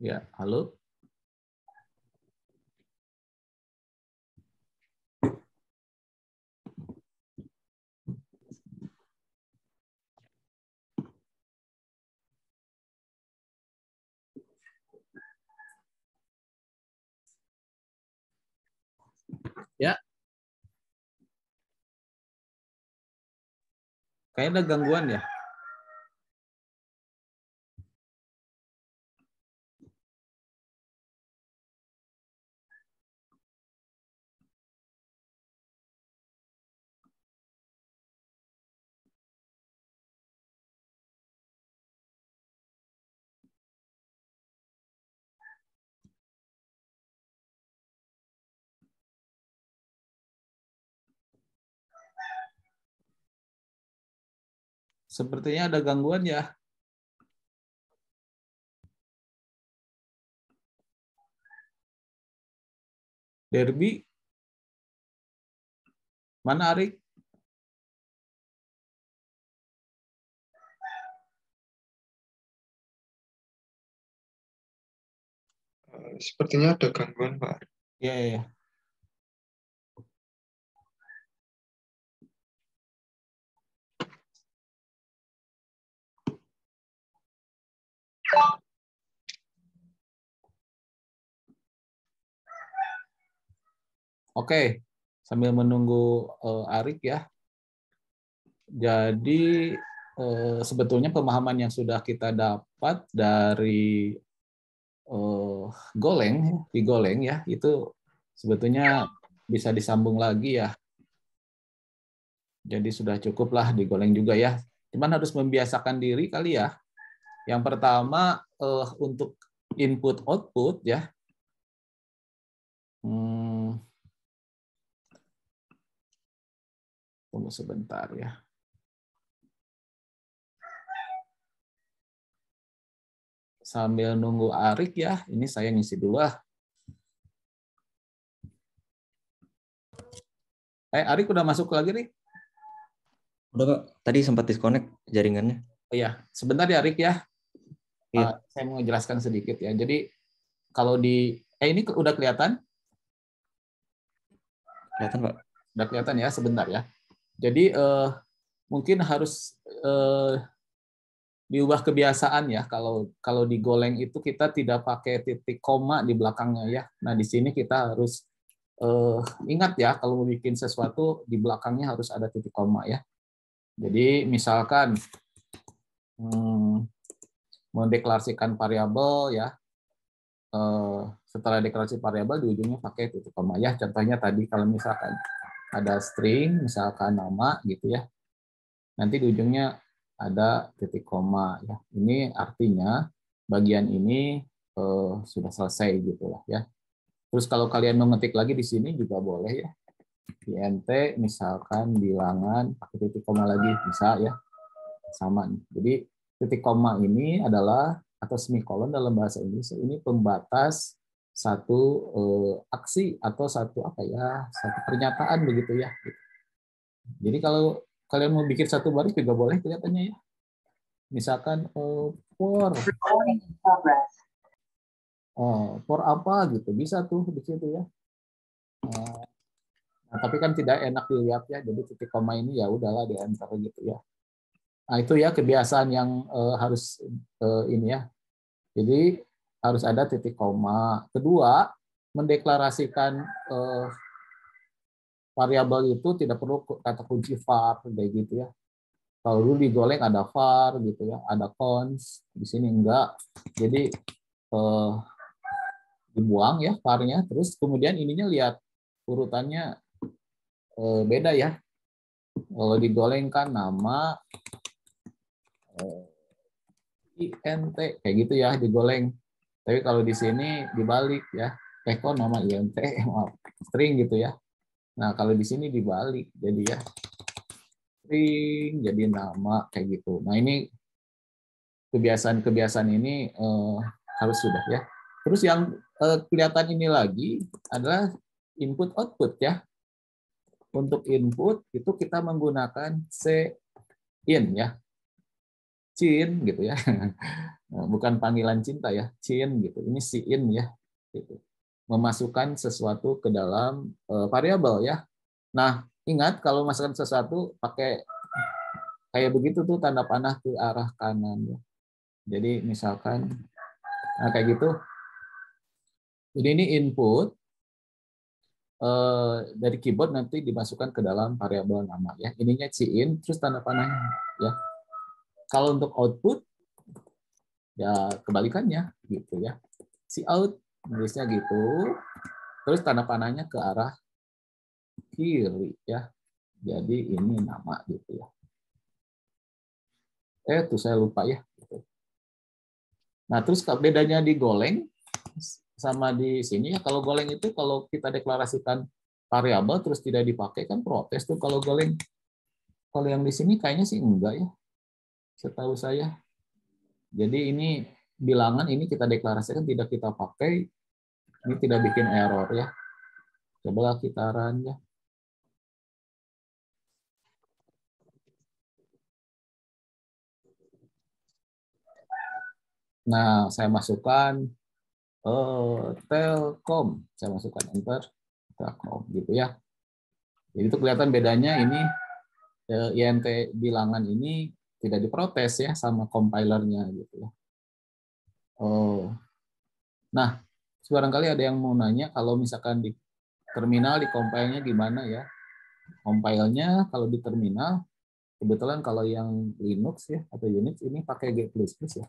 Ya, halo. Ya. Kayaknya ada gangguan ya. Sepertinya ada gangguan ya. Derby, Mana Arik? Sepertinya ada gangguan, Pak. Iya, iya. Oke, sambil menunggu Arik ya. Jadi sebetulnya pemahaman yang sudah kita dapat dari Goleng, di Goleng ya, itu sebetulnya bisa disambung lagi ya. Jadi sudah cukuplah di Goleng juga ya. Cuman harus membiasakan diri kali ya. Yang pertama untuk input output ya. Tunggu sebentar ya. Sambil nunggu Arik ya, ini saya ngisi dulu lah. Arik udah masuk lagi nih? Udah Kak, tadi sempat disconnect jaringannya. Oh iya, sebentar ya Arik ya. Iya. Saya mau jelaskan sedikit ya. Jadi kalau di ini udah kelihatan? Kelihatan Pak? Udah kelihatan ya, sebentar ya. Jadi mungkin harus diubah kebiasaan ya. Kalau di Goleng itu kita tidak pakai titik koma di belakangnya ya. Nah di sini kita harus ingat ya, kalau mau bikin sesuatu di belakangnya harus ada titik koma ya. Jadi misalkan mendeklarasikan variabel ya, setelah deklarasi variabel di ujungnya pakai titik koma ya. Contohnya tadi kalau misalkan ada string, misalkan nama gitu ya, nanti di ujungnya ada titik koma ya. Ini artinya bagian ini sudah selesai gitu lah ya. Terus kalau kalian mau ngetik lagi di sini juga boleh ya. int misalkan bilangan pakai titik koma lagi bisa ya, sama nih. Jadi titik koma ini adalah, atau semikolon dalam bahasa Inggris ini pembatas satu aksi atau satu satu pernyataan begitu ya. Jadi kalau kalian mau bikin satu baris juga boleh kelihatannya ya. Misalkan for apa gitu bisa tuh di situ ya. Nah, tapi kan tidak enak dilihat ya, jadi titik koma ini ya udahlah di enter gitu ya. Nah itu ya kebiasaan yang harus ini ya. Jadi harus ada titik koma. Kedua, mendeklarasikan variabel itu tidak perlu kata kunci var kayak gitu ya. Kalau dulu di Goleng ada var gitu ya, ada cons, di sini enggak. Jadi dibuang ya var-nya, terus kemudian ininya lihat urutannya beda ya. Kalau digoleng kan nama int kayak gitu ya digoleng. Tapi kalau di sini dibalik ya. Kok nama int string gitu ya. Nah, kalau di sini dibalik jadi ya string jadi nama kayak gitu. Nah, ini kebiasaan-kebiasaan ini harus sudah ya. Terus yang kelihatan ini lagi adalah input output ya. Untuk input itu kita menggunakan cin ya. Cin gitu ya. Bukan panggilan cinta ya, cin gitu. Ini cin ya. Gitu. Memasukkan sesuatu ke dalam variabel ya. Nah, ingat kalau masukkan sesuatu pakai kayak begitu tuh tanda panah ke arah kanan ya. Jadi misalkan kayak gitu. Jadi ini input dari keyboard nanti dimasukkan ke dalam variabel nama ya. Ininya cin terus tanda panahnya ya. Kalau untuk output ya kebalikannya gitu ya. Cout nulisnya gitu. Terus tanda panahnya ke arah kiri ya. Jadi ini nama gitu ya. Tuh saya lupa ya. Nah, terus bedanya di Goleng sama di sini ya, kalau Goleng itu kalau kita deklarasikan variabel terus tidak dipakai kan protes tuh kalau Goleng. Kalau yang di sini kayaknya sih enggak ya, setahu saya. Jadi ini bilangan ini kita deklarasikan tidak kita pakai, ini tidak bikin error ya. Coba kita run ya. Nah, saya masukkan Telkom, saya masukkan enter Telkom gitu ya. Jadi itu kelihatan bedanya ini INT bilangan ini tidak diprotes ya sama compilernya gitu ya. Oh, nah barangkali ada yang mau nanya kalau misalkan di terminal di compile-nya gimana ya? Compile-nya kalau di terminal kebetulan kalau yang Linux ya atau Unix ini pakai G++ ya,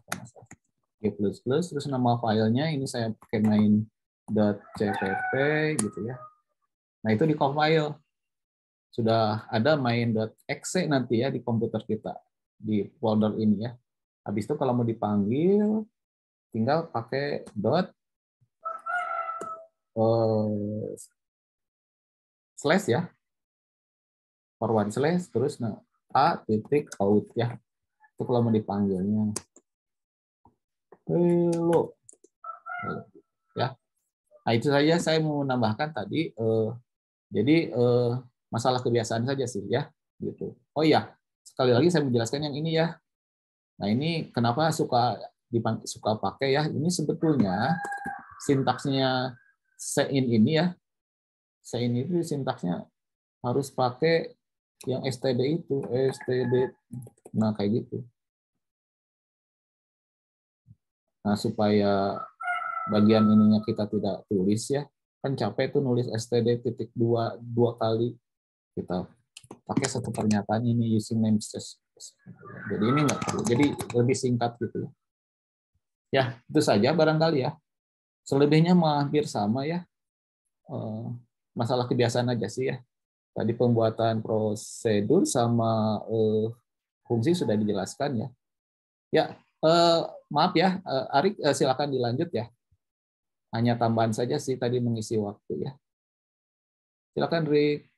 G++, terus nama filenya ini saya pakai main.cpp gitu ya. Nah itu di compile sudah ada main.exe nanti ya di komputer kita di folder ini ya. Habis itu kalau mau dipanggil tinggal pakai slash ya, forward slash terus a.out ya. Itu kalau mau dipanggilnya. Hello. Ya. Nah, itu saja saya mau menambahkan tadi jadi masalah kebiasaan saja sih ya gitu. Oh iya, sekali lagi saya menjelaskan yang ini ya. Nah, ini kenapa suka pakai ya? Ini sebetulnya sintaksnya sein ini ya. Sein itu sintaksnya harus pakai yang std itu, std. Nah, kayak gitu. Nah, supaya bagian ininya kita tidak tulis ya, kan capek tuh nulis std titik dua kali, kita pakai satu pernyataan ini using namespace. Jadi ini nggak perlu, jadi lebih singkat gitu ya. Itu saja barangkali ya, selebihnya hampir sama ya, masalah kebiasaan aja sih ya. Tadi pembuatan prosedur sama fungsi sudah dijelaskan ya. Ya, maaf ya, Arik, silakan dilanjut ya. Hanya tambahan saja sih tadi mengisi waktu ya. Silakan, Rik.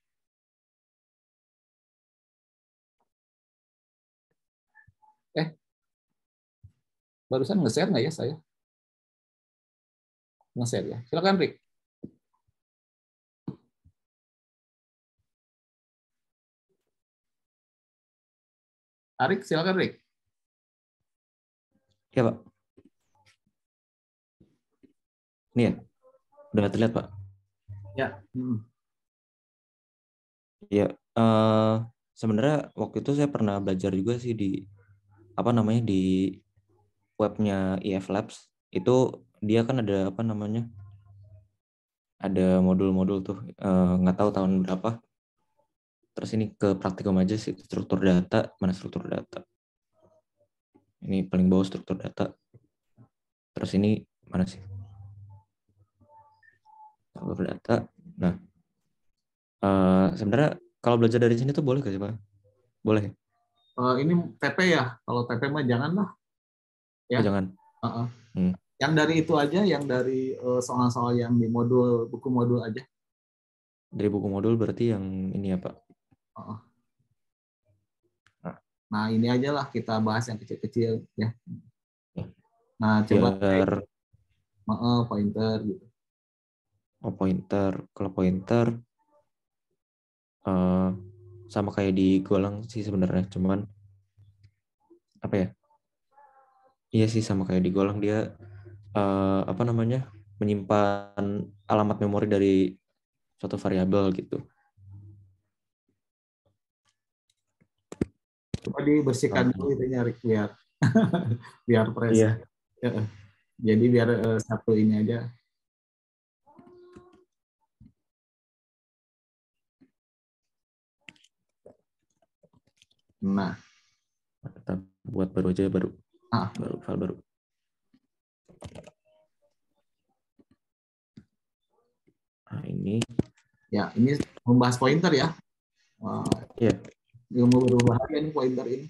Barusan nge-share nggak ya saya? Nge-share ya. Silakan, Rik. Arik, silakan, Rik. Ya, Pak. Ini ya, udah terlihat, Pak? Ya. Ya, sebenarnya waktu itu saya pernah belajar juga sih di di webnya IF Labs. Itu dia kan ada ada modul-modul tuh, nggak tahu tahun berapa. Terus ini ke praktikum aja sih, struktur data, mana struktur data. Ini paling bawah struktur data. Terus ini mana sih? Struktur data. Nah, sebenarnya kalau belajar dari sini tuh boleh gak sih, Pak? Boleh? Ini TP ya. Kalau TP mah jangan lah. Ya. Oh, jangan. Yang dari itu aja, yang dari soal-soal yang di buku modul aja. Dari buku modul berarti yang ini ya, Pak? Nah, ini aja lah kita bahas yang kecil-kecil ya. Nah, coba pointer gitu. Oh, pointer. Kalau pointer sama kayak di Golang sih sebenarnya, cuman apa ya? Iya sih sama kayak di Golang, dia menyimpan alamat memori dari suatu variabel gitu. Coba dibersihkan dulu itu nyari biar fresh. Iya. Jadi biar satu ini aja. Nah, kita buat baru file baru. Nah, ini ya, ini membahas pointer ya. Wah, iya. Ilmu berbahaya ini pointer ini.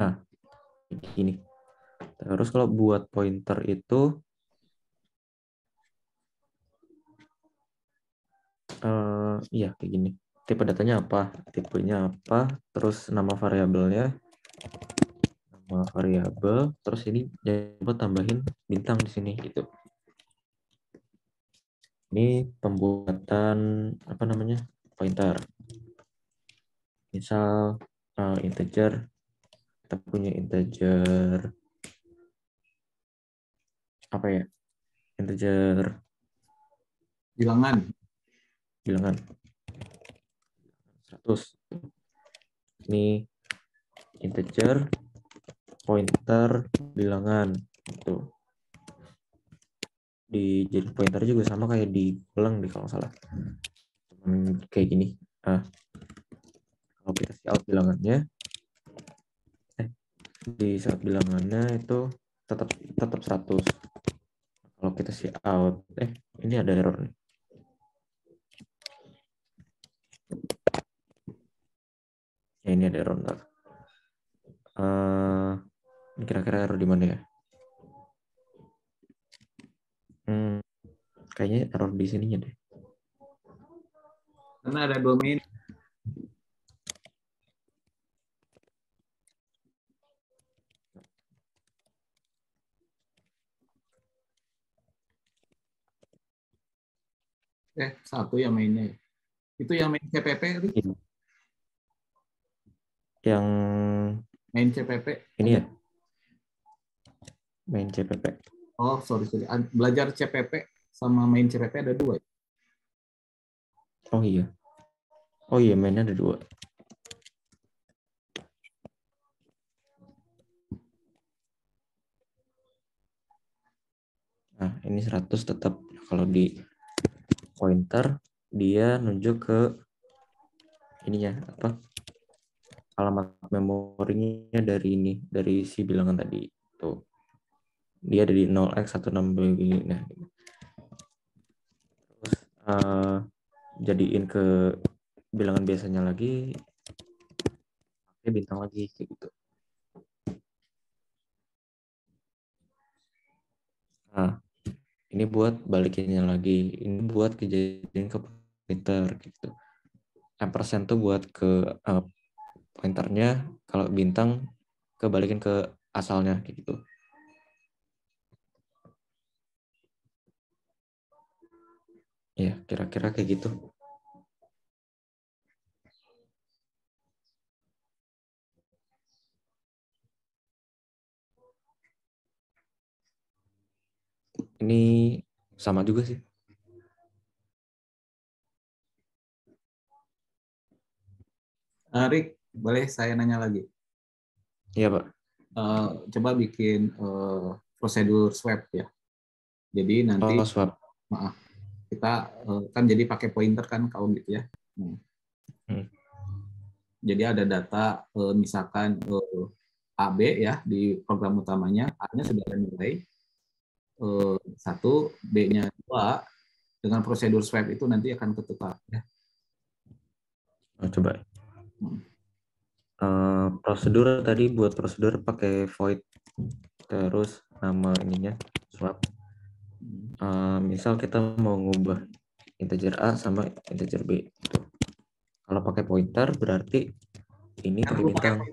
Nah, ini. Terus kalau buat pointer itu iya kayak gini. Tipe datanya apa, tipenya apa, terus nama variabelnya, terus ini coba tambahin bintang di sini gitu. Ini pembuatan pointer. Misal integer, kita punya integer apa ya? Integer Bilangan. 100. Ini integer pointer bilangan itu. Di jadi pointer juga sama kayak di Golang di kalau salah. Kayak gini. Kalau kita out bilangannya, di saat bilangannya itu tetap 100. Kalau kita out, ini ada error nih. Ya, ini ada error. Kira-kira error di mana ya? Kayaknya error di sininya deh. Karena ada domain. Satu yang mainnya. Itu yang main CPP, Yang main CPP. Ini ya? Main CPP. Oh, sorry. Belajar CPP sama main CPP ada 2. Oh iya, mainnya ada 2. Nah, ini 100 tetap. Kalau di pointer, dia nunjuk ke ininya, alamat memorinya dari si bilangan tadi. Tuh. Dia dari 0x16 begini. Nah, terus jadiin ke bilangan biasanya lagi, pakai bintang lagi kayak gitu. Nah, ini buat balikinnya lagi. Ini buat kejadian ke pointer gitu. Ampersand tuh buat ke pointernya, kalau bintang kebalikin ke asalnya gitu. Ya, kira-kira kayak gitu. Ini sama juga sih. Rick, boleh saya nanya lagi? Iya, Pak. Coba bikin prosedur swap ya. Jadi nanti swap. kita kan jadi pakai pointer kan kalau gitu ya. Jadi ada data misalkan AB ya di program utamanya, A-nya sudah ada nilai 1, B-nya 2. Dengan prosedur swap itu nanti akan ketukar ya. Coba. Prosedur tadi buat prosedur pakai void, terus nama ininya swap. Misal kita mau ngubah integer A sama integer B. Kalau pakai pointer berarti ini pakai bintang.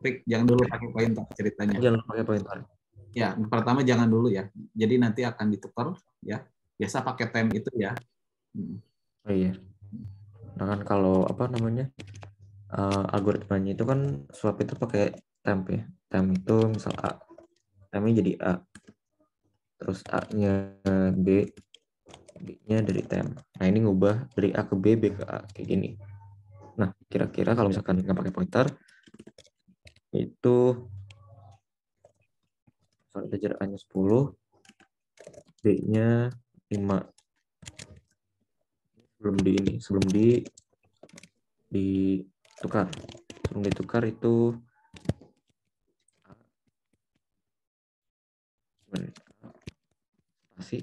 Rick, jangan dulu pakai pointer ceritanya. Jangan pakai pointer. Ya, pertama jangan dulu ya. Jadi nanti akan ditukar ya. Biasa pakai temp itu ya. Oh iya. Nah kan kalau algoritmanya itu kan swap itu pakai temp ya. Temp itu misal A, tempnya jadi A. Terus A-nya B, B-nya dari temp. Nah ini ngubah dari A ke B, B ke A kayak gini. Nah kira-kira kalau misalkan nggak pakai pointer itu integer A-nya 10, B-nya 5. Sebelum ditukar. Sebelum ditukar itu pasti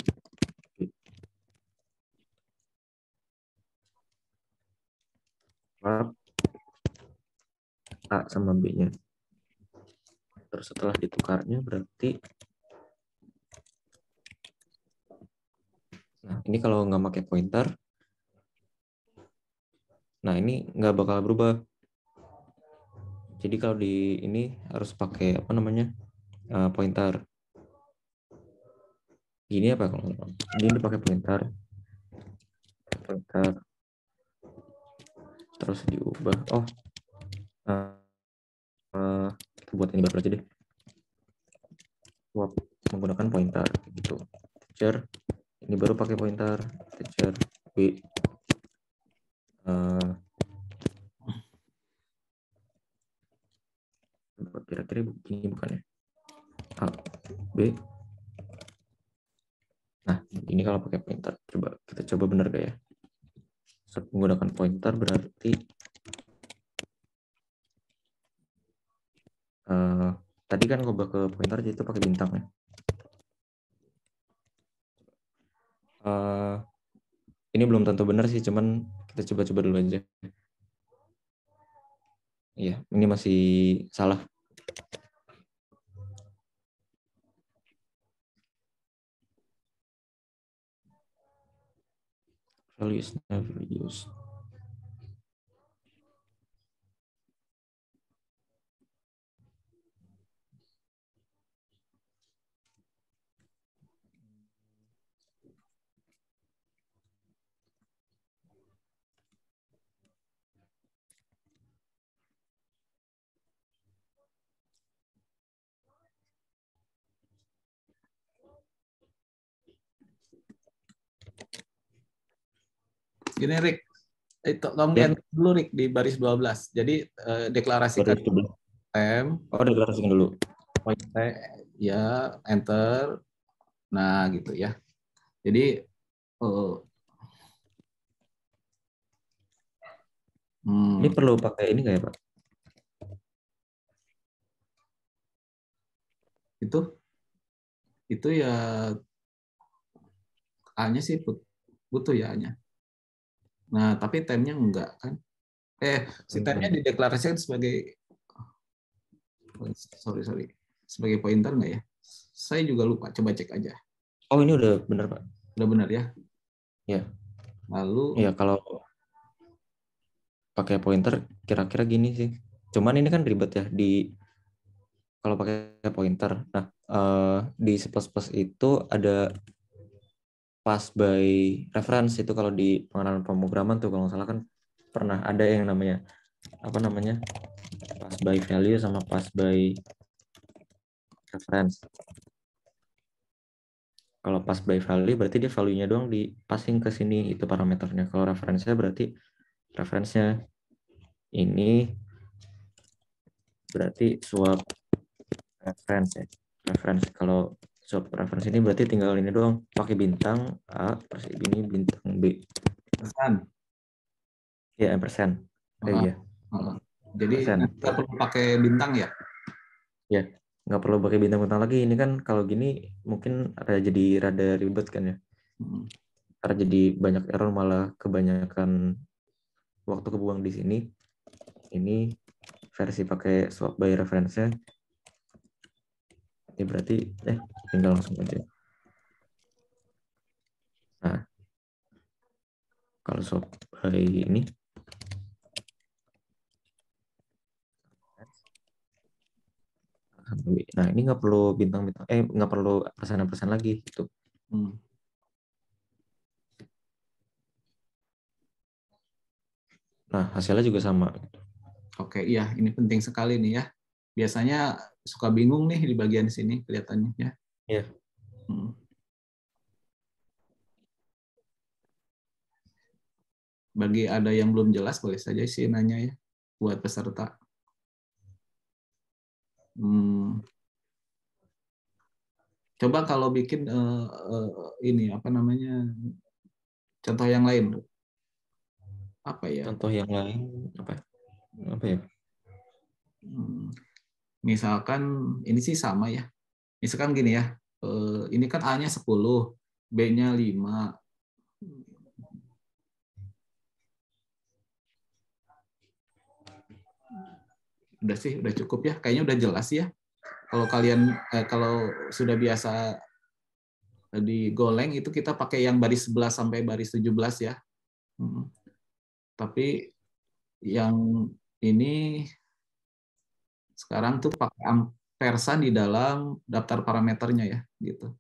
A sama B-nya. Terus setelah ditukarnya berarti, nah ini kalau nggak pakai pointer, nah ini nggak bakal berubah. Jadi kalau di ini harus pakai pointer. Gini apa kalau ini dipakai pointer, terus diubah. Oh buat ini baru aja deh. Swap menggunakan pointer gitu. Teacher ini baru pakai pointer. Teacher B. Kira-kira begini bukan ya? A, B. Nah, ini kalau pakai pointer. Coba kita coba benar gak ya? Saat menggunakan pointer berarti tadi kan ngubah ke pointer jadi itu pakai bintang ya. Ini belum tentu benar sih, cuman kita coba-coba dulu aja. Iya, ini masih salah. Value is never used. Gini Rick, tolong Ya. di dulu Rick di baris 12. Jadi deklarasikan tem, deklarasikan dulu. Ya, enter. Nah, gitu ya. Jadi Ini perlu pakai ini nggak ya, Pak? Itu ya A-nya sih butuh ya A-nya. Nah, tapi temnya enggak kan? Si temnya dideklarasikan sebagai sorry. Sebagai pointer enggak ya? Saya juga lupa, coba cek aja. Oh, ini udah benar, Pak. Udah benar ya? Ya. Lalu ya kalau pakai pointer kira-kira gini sih. Cuman ini kan ribet ya kalau pakai pointer. Nah, di C++ itu ada pass by reference. Itu kalau di pengenalan pemrograman tuh kalau nggak salah kan pernah ada yang namanya pass by value sama pass by reference. Kalau pass by value berarti dia value-nya doang di passing ke sini, itu parameternya. Kalau reference-nya berarti reference-nya ini berarti swap reference ya. Reference kalau swap reference ini berarti tinggal ini doang, pakai bintang A terus ini bintang B. persen. Ya, ampersand. Iya. Jadi nggak perlu pakai bintang ya? Ya, nggak perlu pakai bintang-bintang lagi. Ini kan kalau gini mungkin jadi rada ribet kan ya. Karena jadi banyak error, malah kebanyakan waktu kebuang di sini. Ini versi pakai swap by reference-nya. Ini berarti tinggal langsung aja. Nah, kalau swap by ini nah ini nggak perlu bintang-bintang, nggak perlu persen-persen lagi gitu. Nah, hasilnya juga sama. Oke, iya, ini penting sekali nih ya. Biasanya suka bingung nih di bagian sini kelihatannya ya. Iya. Bagi ada yang belum jelas boleh saja sih nanya ya buat peserta. Coba kalau bikin ini apa namanya, contoh yang lain apa ya? Contoh yang lain apa ya? Misalkan ini sih sama ya. Misalkan gini ya. Ini kan A-nya 10, B-nya 5. Udah sih, udah cukup ya. Kayaknya udah jelas ya. Kalau kalian kalau sudah biasa di Golang itu kita pakai yang baris 11 sampai baris 17 ya. Tapi yang ini sekarang tuh pakai ampersand di dalam daftar parameternya ya gitu.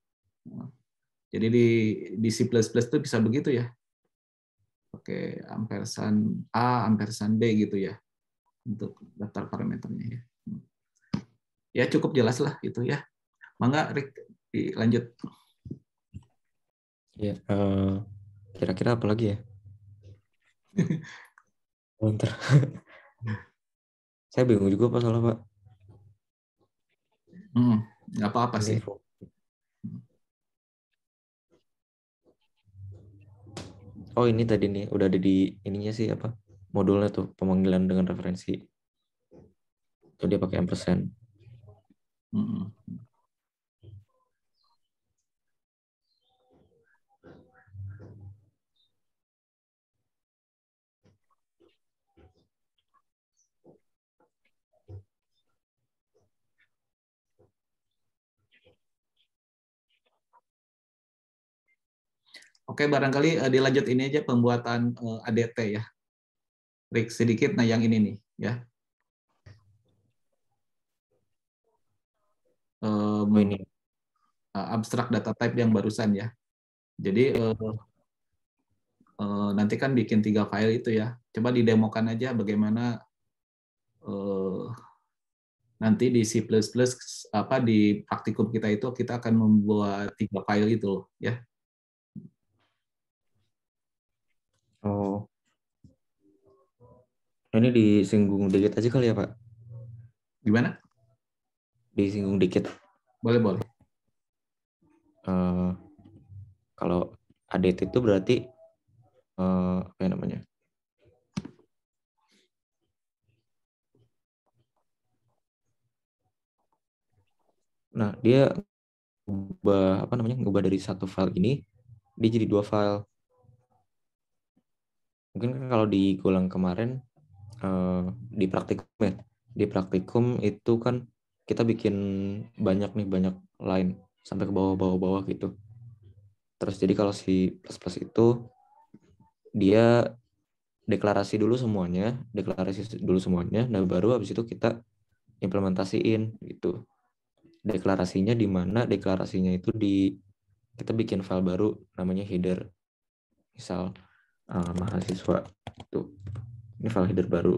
Jadi di C++ tuh bisa begitu ya. Pakai ampersand A, ampersand B gitu ya untuk daftar parameternya ya. Ya cukup jelas lah itu ya. Mangga Rick dilanjut. Ya, kira-kira apa lagi ya? Bentar. Saya bingung juga Pak soalnya Pak. Nggak apa-apa Ini sih. Oh ini tadi nih udah ada di ininya sih apa modulnya tuh pemanggilan dengan referensi. Tuh dia pakai ampersand. Oke, barangkali dilanjut ini aja pembuatan ADT ya. Rick sedikit, nah yang ini nih ya. Ini Abstrak data type yang barusan ya. Jadi nanti kan bikin 3 file itu ya. Coba didemokan aja bagaimana nanti di C++ apa di praktikum kita itu kita akan membuat 3 file itu loh ya. oh ini disinggung dikit aja kali ya Pak. Gimana? Disinggung dikit. Boleh. Kalau ADT itu berarti apa ya namanya? Nah, dia ngubah dari satu file ini dia jadi 2 file. Mungkin kan kalau di Golang kemarin di praktikum itu kan kita bikin banyak line sampai ke bawah gitu. Terus jadi kalau si plus itu dia deklarasi dulu semuanya, nah baru habis itu kita implementasiin gitu. Deklarasinya di mana? Deklarasinya itu kita bikin file baru namanya header. Misal mahasiswa itu. Ini file header baru.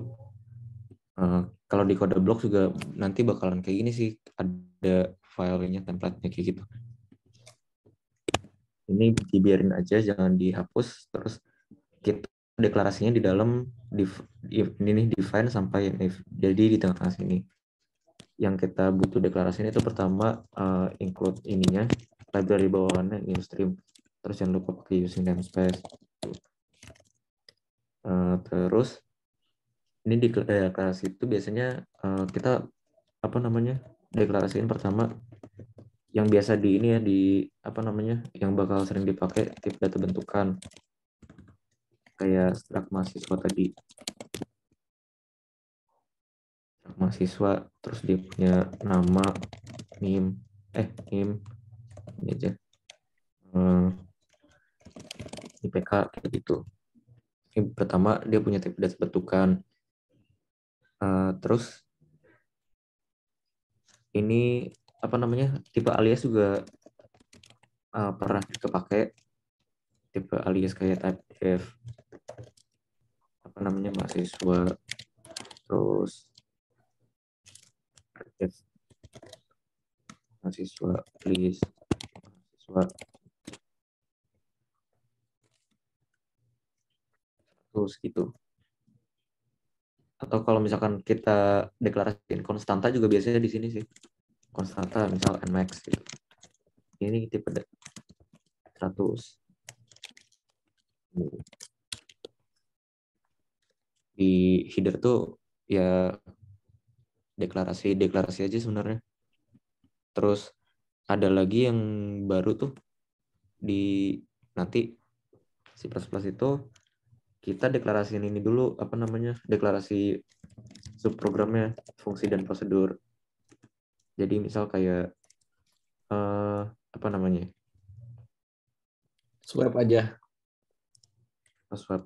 Kalau di kode blok juga nanti bakalan kayak gini sih, ada filenya, template-nya kayak gitu. Ini dibiarin aja, jangan dihapus. Terus kita deklarasinya di dalam ini nih define sampai if. Jadi di tengah-tengah sini. Yang kita butuh deklarasinya itu pertama include ininya, library bawahannya new stream. Terus jangan lupa pakai using namespace. Terus ini di deklarasi itu biasanya kita deklarasiin pertama yang biasa di ini ya yang bakal sering dipakai tip data bentukan kayak struct mahasiswa tadi, mahasiswa, terus dia punya nama, NIM ini aja, IPK kayak gitu. Ini pertama dia punya tip data bentukan. Terus ini tipe alias juga pernah kepake, tipe alias kayak type def mahasiswa, terus def mahasiswa list mahasiswa, terus gitu. Atau kalau misalkan kita deklarasiin konstanta juga biasanya di sini sih, konstanta misal nmax gitu. Ini tipe 100. Di header tuh ya deklarasi aja sebenarnya. Terus ada lagi yang baru tuh di nanti C++ itu kita deklarasiin ini dulu, deklarasi subprogramnya, fungsi dan prosedur. Jadi misal kayak Swap aja. Swap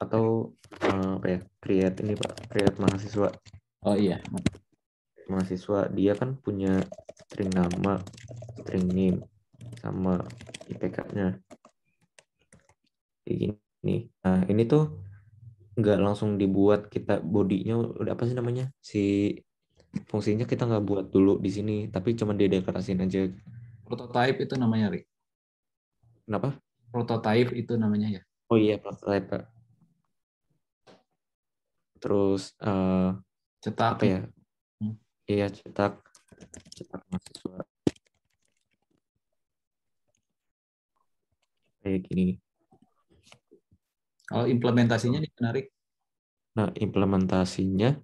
atau create ini Pak, create mahasiswa. Oh iya. Mahasiswa dia kan punya string nama, string name, sama IPK-nya. Kayak gini. Nah, ini tuh nggak langsung dibuat, kita bodinya udah si fungsinya kita nggak buat dulu di sini, tapi cuma dideklarasiin aja. Prototype itu namanya, Rik. Kenapa? Prototype itu namanya ya. Oh iya, prototype, Pak. Terus Cetak. apa ya? Iya, cetak mahasiswa kayak gini. Kalau implementasinya nih menarik. Nah, implementasinya,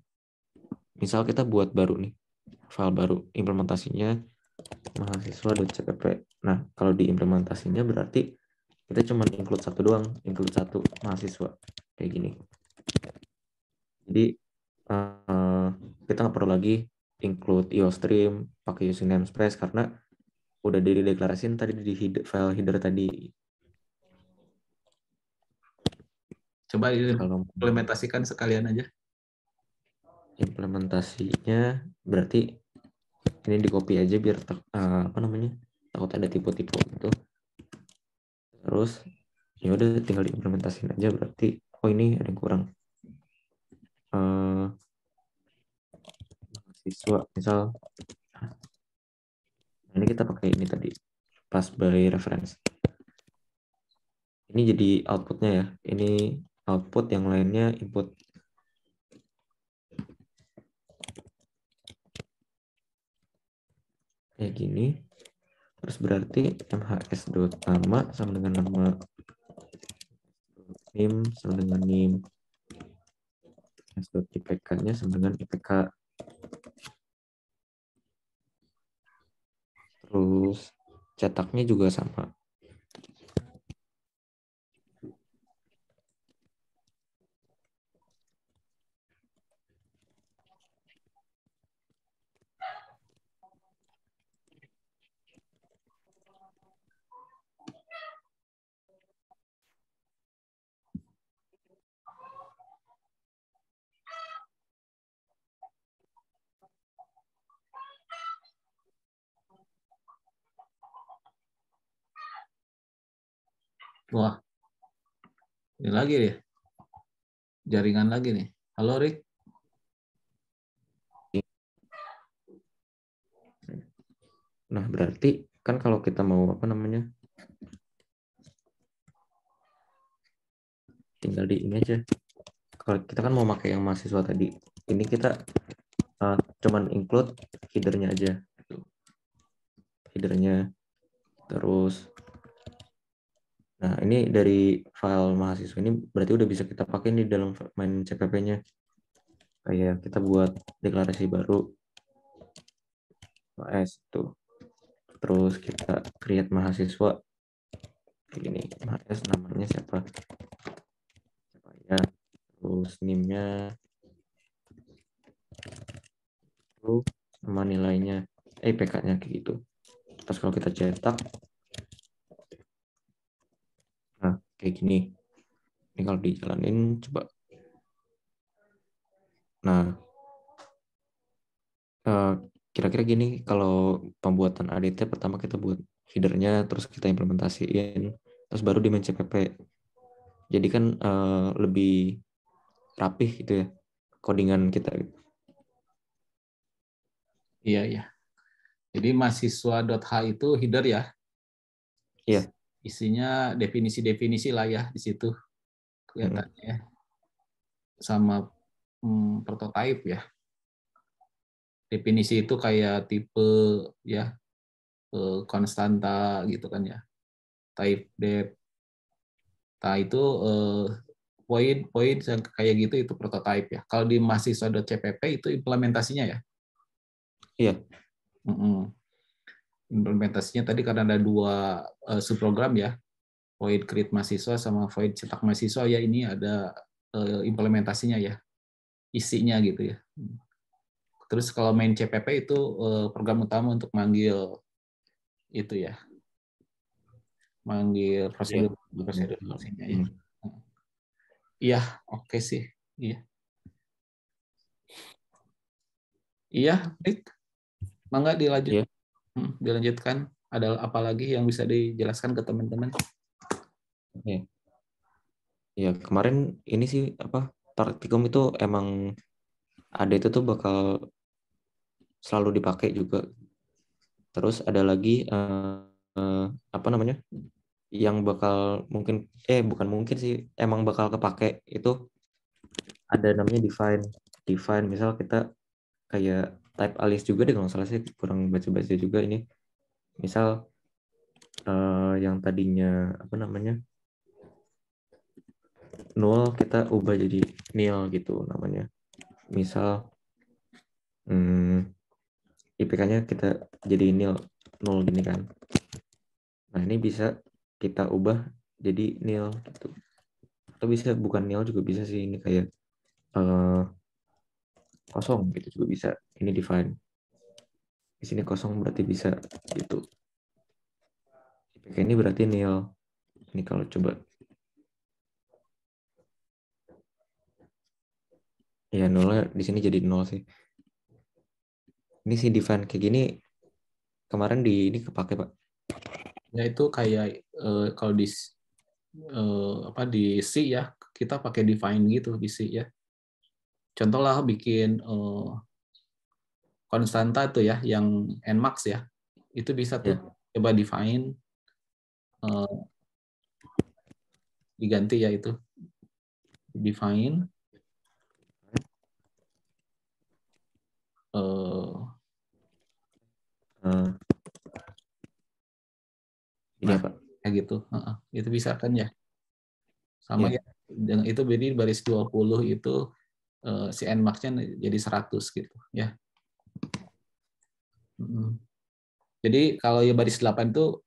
misal kita buat baru nih, file baru, implementasinya mahasiswa.cpp. Nah, kalau di implementasinya berarti kita cuma include satu doang, include satu mahasiswa kayak gini. Jadi kita nggak perlu lagi include IOStream pakai using namespace karena udah dideklarasiin tadi di file header tadi. Coba Kalau implementasikan sekalian aja. implementasinya berarti ini di copy aja biar apa namanya, takut ada tipe-tipe gitu. Terus ya udah tinggal diimplementasiin aja. Berarti ini ada yang kurang. Mahasiswa misal, ini kita pakai ini tadi pass by reference. Ini jadi outputnya ya. Ini output, yang lainnya input. Kayak gini. Terus berarti mhs.nama sama dengan nama, nim sama dengan nim, ipk-nya sama dengan ipk. Terus cetaknya juga sama. Wah, ini lagi deh. Jaringan lagi nih. Halo, Rik. Nah, berarti kan kalau kita mau apa namanya, tinggal di ini aja. Kalau kita kan mau pakai yang mahasiswa tadi, ini kita cuman include header-nya aja. Header-nya. Terus, nah ini dari file mahasiswa ini berarti udah bisa kita pakai di dalam main CPP-nya. Kayak kita buat deklarasi baru, AS tuh. Terus kita create mahasiswa. Kayak gini, AS namanya siapa ya. Terus NIM-nya, terus nama nilainya, IPK-nya kayak gitu. Terus kalau kita cetak, nah kayak gini. Ini kalau dijalanin coba. Nah, kira-kira gini, kalau pembuatan ADT pertama kita buat header-nya, terus kita implementasiin, terus baru di main CPP. Jadi kan lebih rapih gitu ya codingan kita. Iya, iya. Jadi mahasiswa.h itu header ya. Iya. Isinya definisi-definisi lah ya di situ kelihatannya. Sama prototype ya. Definisi itu kayak tipe ya, konstanta gitu kan ya. Type depth. Nah, itu poin-poin kayak gitu itu prototype ya. Kalau di mahasiswa.cpp itu implementasinya ya. Iya. Implementasinya tadi karena ada dua subprogram ya, void create mahasiswa sama void cetak mahasiswa ya, ini ada implementasinya ya, isinya gitu ya. Terus kalau main CPP itu program utama untuk manggil itu ya, manggil prosedur fungsinya ya. Iya, oke sih. Iya. Iya, baik. Mangga dilanjut. Iya. Dilanjutkan. Ada apa lagi yang bisa dijelaskan ke teman-teman? Oke. Ya, kemarin ini sih apa, praktikum itu emang ada itu tuh bakal selalu dipakai juga. Terus ada lagi apa namanya? Yang bakal mungkin bukan mungkin sih, emang bakal kepake itu ada namanya define. Define misal kita kayak type alias juga deh kalau nggak salah, sih kurang baca-baca juga ini. Misal yang tadinya apa namanya null kita ubah jadi nil gitu namanya. Misal IPK-nya kita jadi nil gini kan. Nah ini bisa kita ubah jadi nil gitu. Atau bisa bukan nil juga bisa sih, ini kayak kosong gitu juga bisa. Ini define. Di sini kosong berarti bisa gitu. IPK ini berarti nil. Ini kalau coba ya nolnya di sini jadi nol sih. Ini sih define kayak gini kemarin ini kepake Pak. Ya itu kayak kalau di C ya, kita pakai define gitu di C ya. Contoh lah bikin konstanta tuh ya, yang nmax ya, itu bisa tuh coba define, diganti ya itu define Ini apa? Kayak gitu. Itu bisa kan ya. Sama Yeah. ya. Itu jadi baris 20 itu si nmax-nya jadi 100 gitu ya. Jadi kalau ya baris 8 itu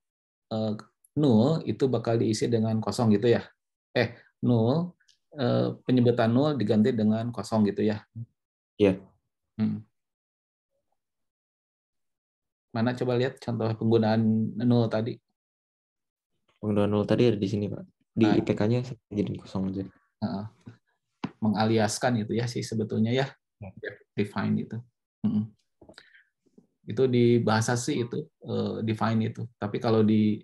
null itu bakal diisi dengan kosong gitu ya. Null penyebutan null diganti dengan kosong gitu ya. Iya. Mana coba lihat contoh penggunaan null tadi. Penggunaan null tadi ada di sini Pak. Di IPK-nya jadi kosong aja. Mengaliaskan itu ya sih sebetulnya ya. Define itu. Itu di bahasa C itu define itu. Tapi kalau di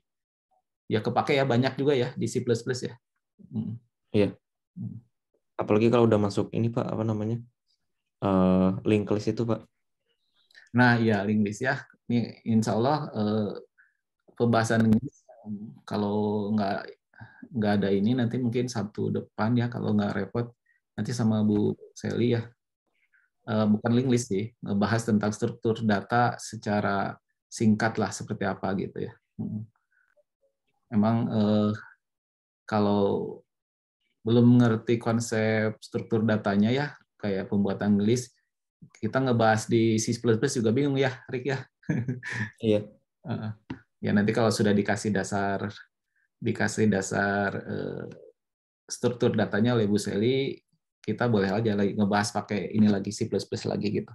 ya kepake ya banyak juga ya di C++ ya. Iya. Apalagi kalau udah masuk ini Pak, apa namanya? Linked list itu Pak. Nah, ya linked list ya. Ini insya Allah pembahasan ini kalau nggak ada ini nanti mungkin Sabtu depan ya, kalau nggak repot nanti sama Bu Sally ya. Bukan linked list sih, ngebahas tentang struktur data secara singkat lah seperti apa gitu ya. Memang kalau belum mengerti konsep struktur datanya ya, kayak pembuatan list, kita ngebahas di C++ juga bingung ya, Rick ya. Iya. Ya nanti kalau sudah dikasih dasar struktur datanya oleh Bu Sally, kita boleh aja lagi ngebahas pakai ini lagi C++ lagi gitu.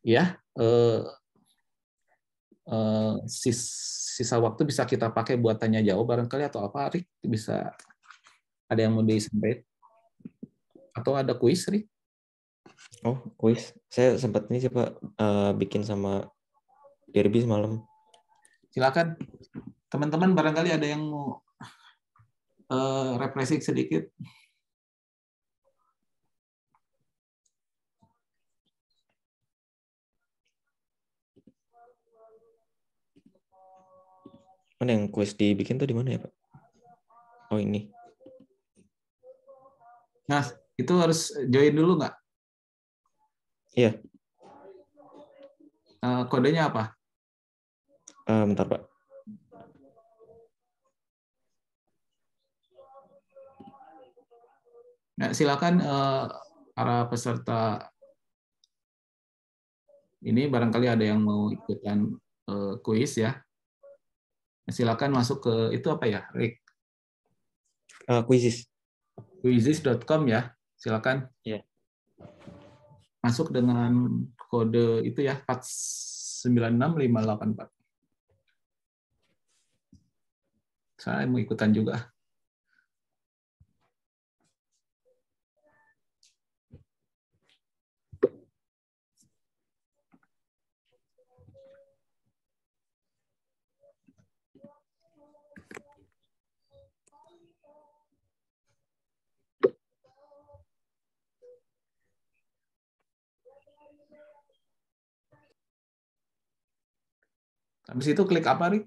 Ya, sisa waktu bisa kita pakai buat tanya jawab barangkali atau apa, Rick? Bisa ada yang mau disampaikan? Atau ada kuis, Rick? Oh, kuis. Saya sempat ini sih Pak bikin sama Derby semalam. Silakan teman-teman, barangkali ada yang mau refreshing sedikit. Mana yang kuis dibikin tuh di mana ya Pak? Oh ini. Nah, itu harus join dulu nggak? Iya. Kodenya apa? Bentar Pak. Nah, silakan para peserta ini barangkali ada yang mau ikutan kuis ya. Silakan masuk ke itu apa ya, Rick? Quizizz. Quizizz.com ya. Silakan. Iya. Masuk dengan kode itu ya 4965884. Saya mau ikutan juga. Habis itu klik apa, Rik?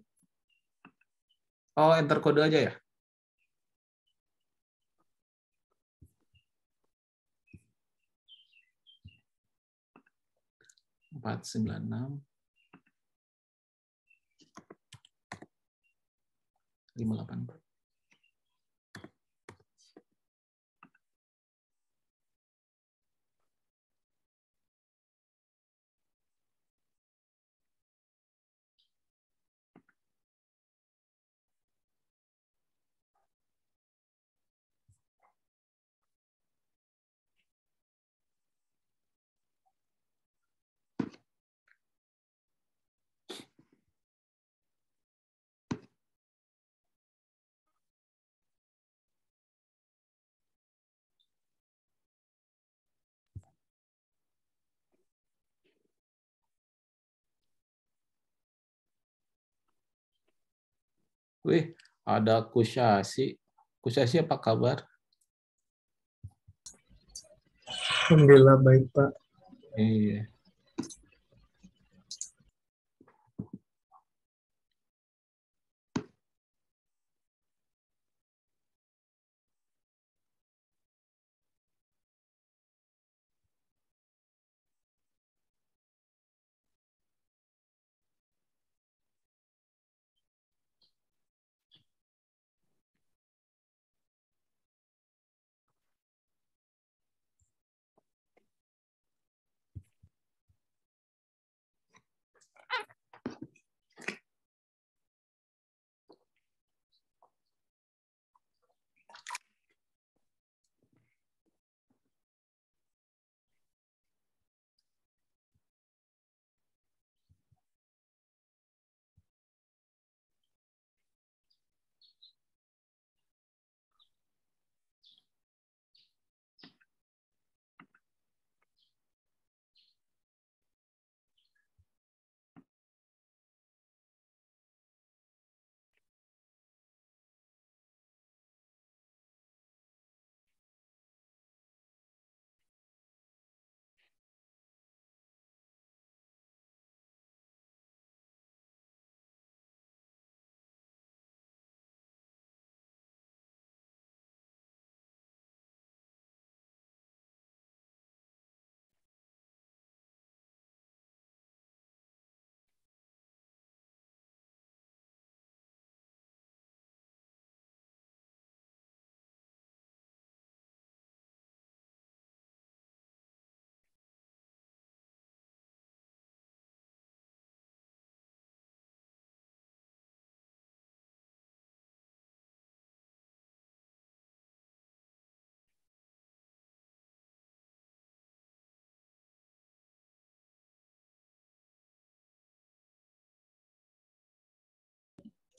Oh, enter kode aja ya? Empat sembilan enam 584. Wih, ada Kusyasi. Kusyasi apa kabar? Alhamdulillah baik, Pak. Iya.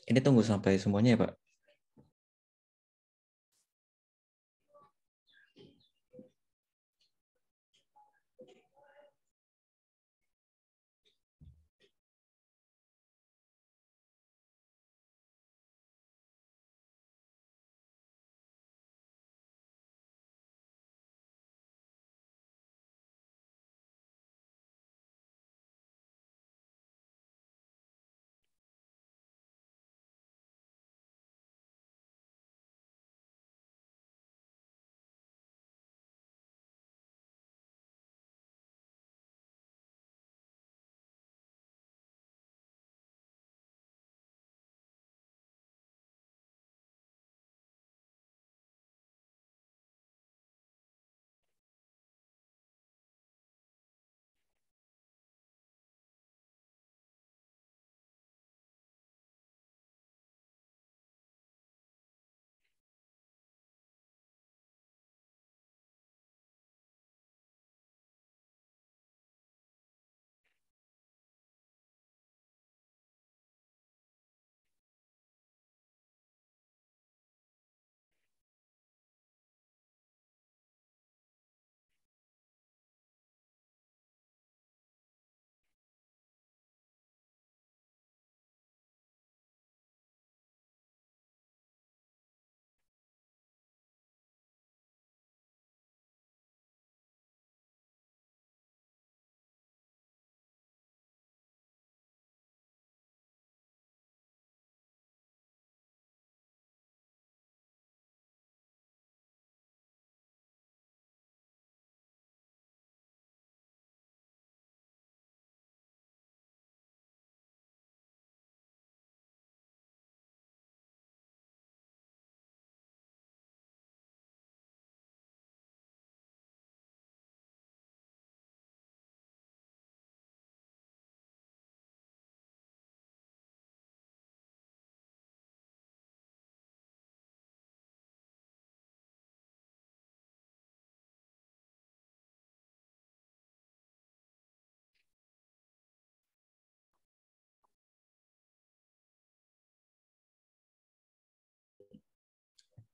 Ini tunggu sampai semuanya ya, Pak?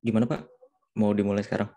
Gimana Pak? Mau dimulai sekarang?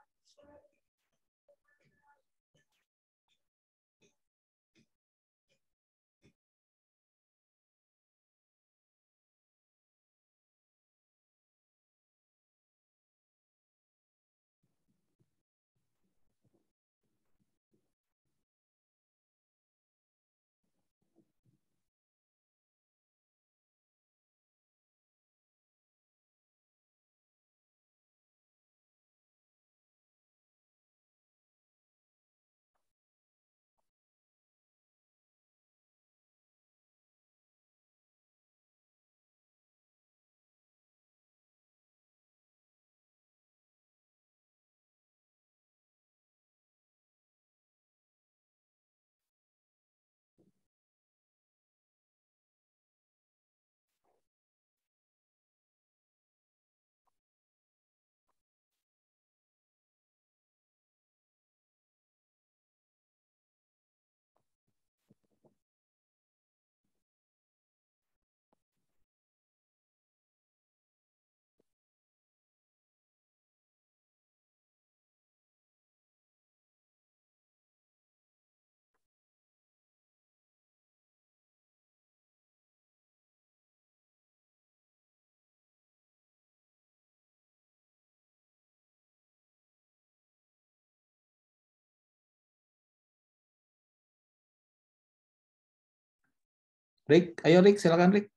Rick, ayo Rick, silakan Rick.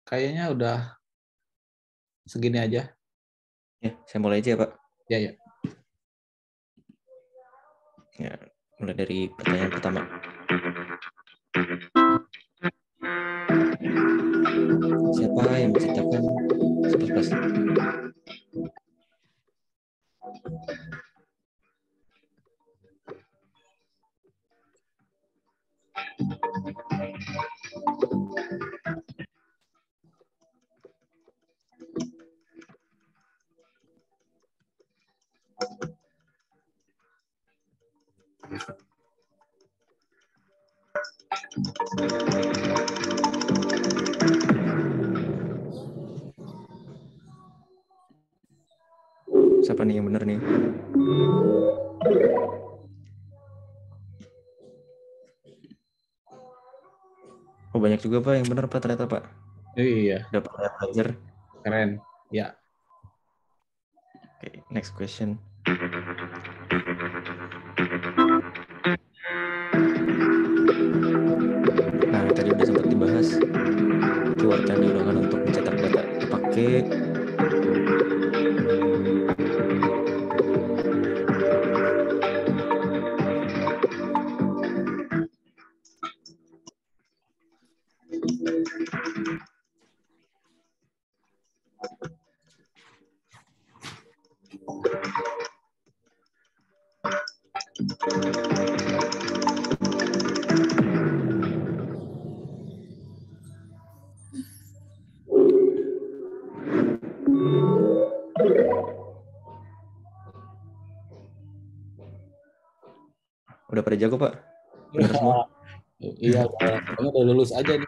Kayaknya udah segini aja. Ya, saya mulai aja ya Pak. Ya, ya. Ya, mulai dari pertanyaan pertama. Siapa yang menciptakan C++? Siapa nih yang benar nih? Oh banyak juga Pak yang benar Pak ternyata Pak. Iya. Udah pernah belajar. Keren. Ya. Okay, next question. Nah tadi udah sempat dibahas keyword yang digunakan untuk mencetak data dipakai udah pada jago Pak? Benar semua? Iya, pokoknya udah lulus aja nih.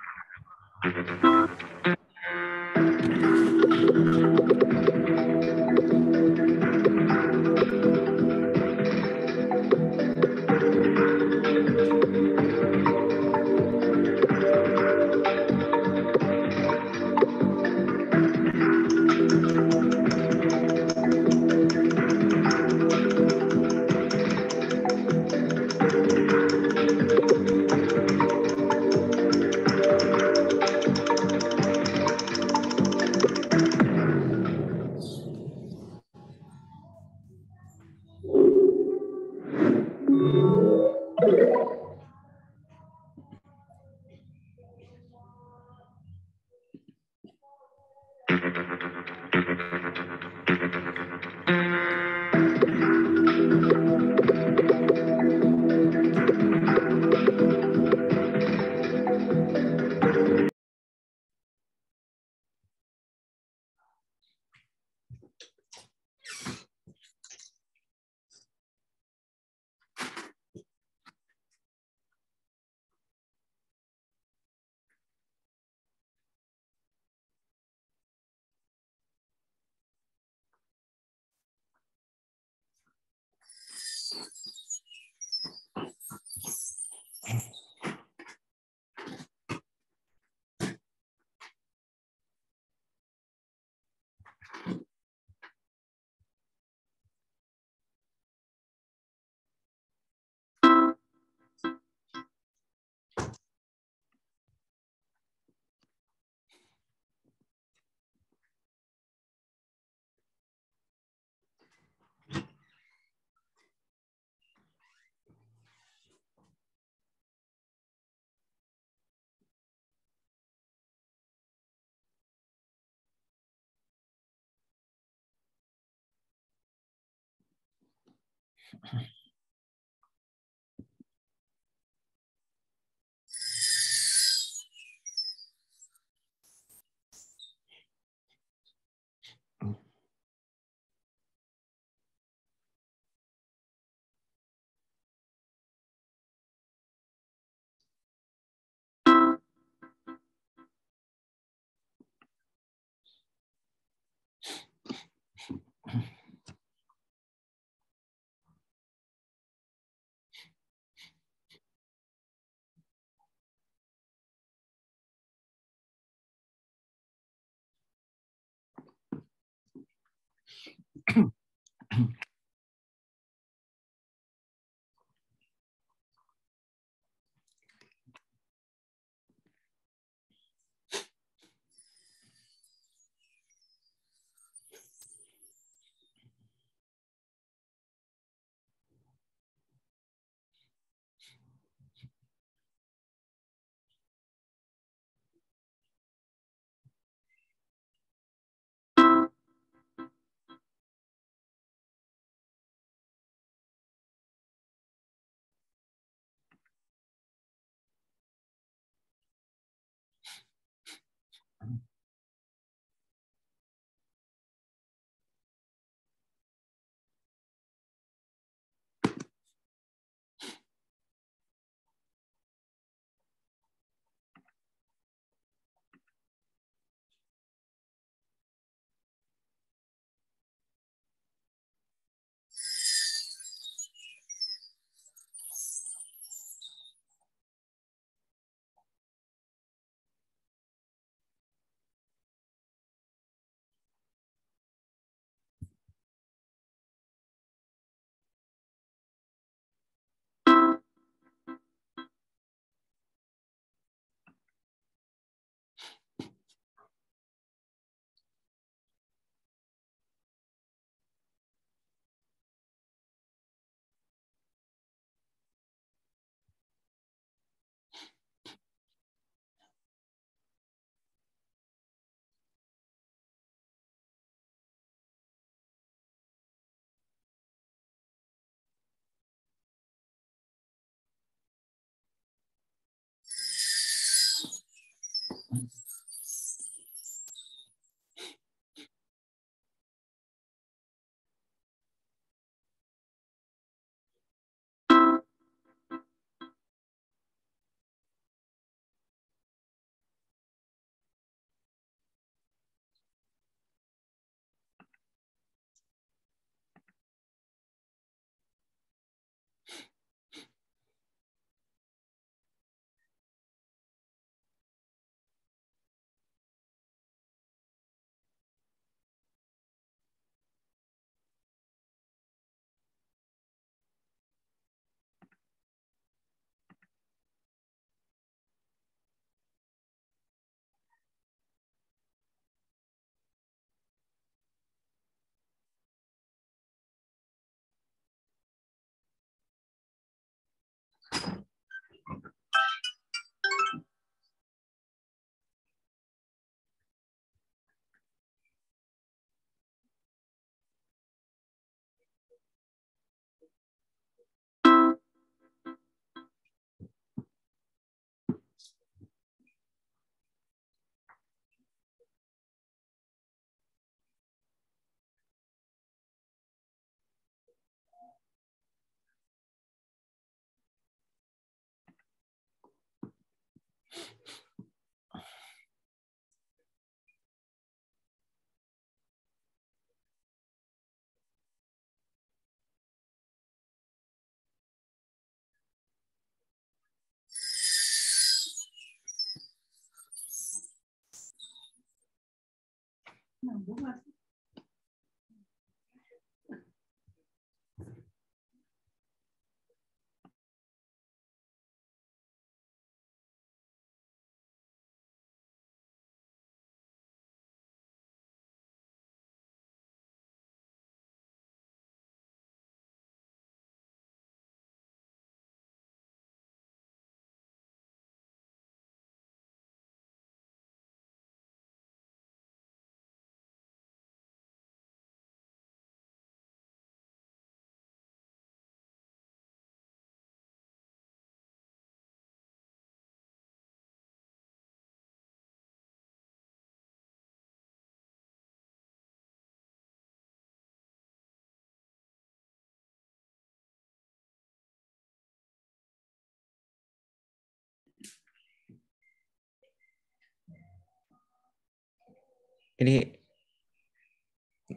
Ini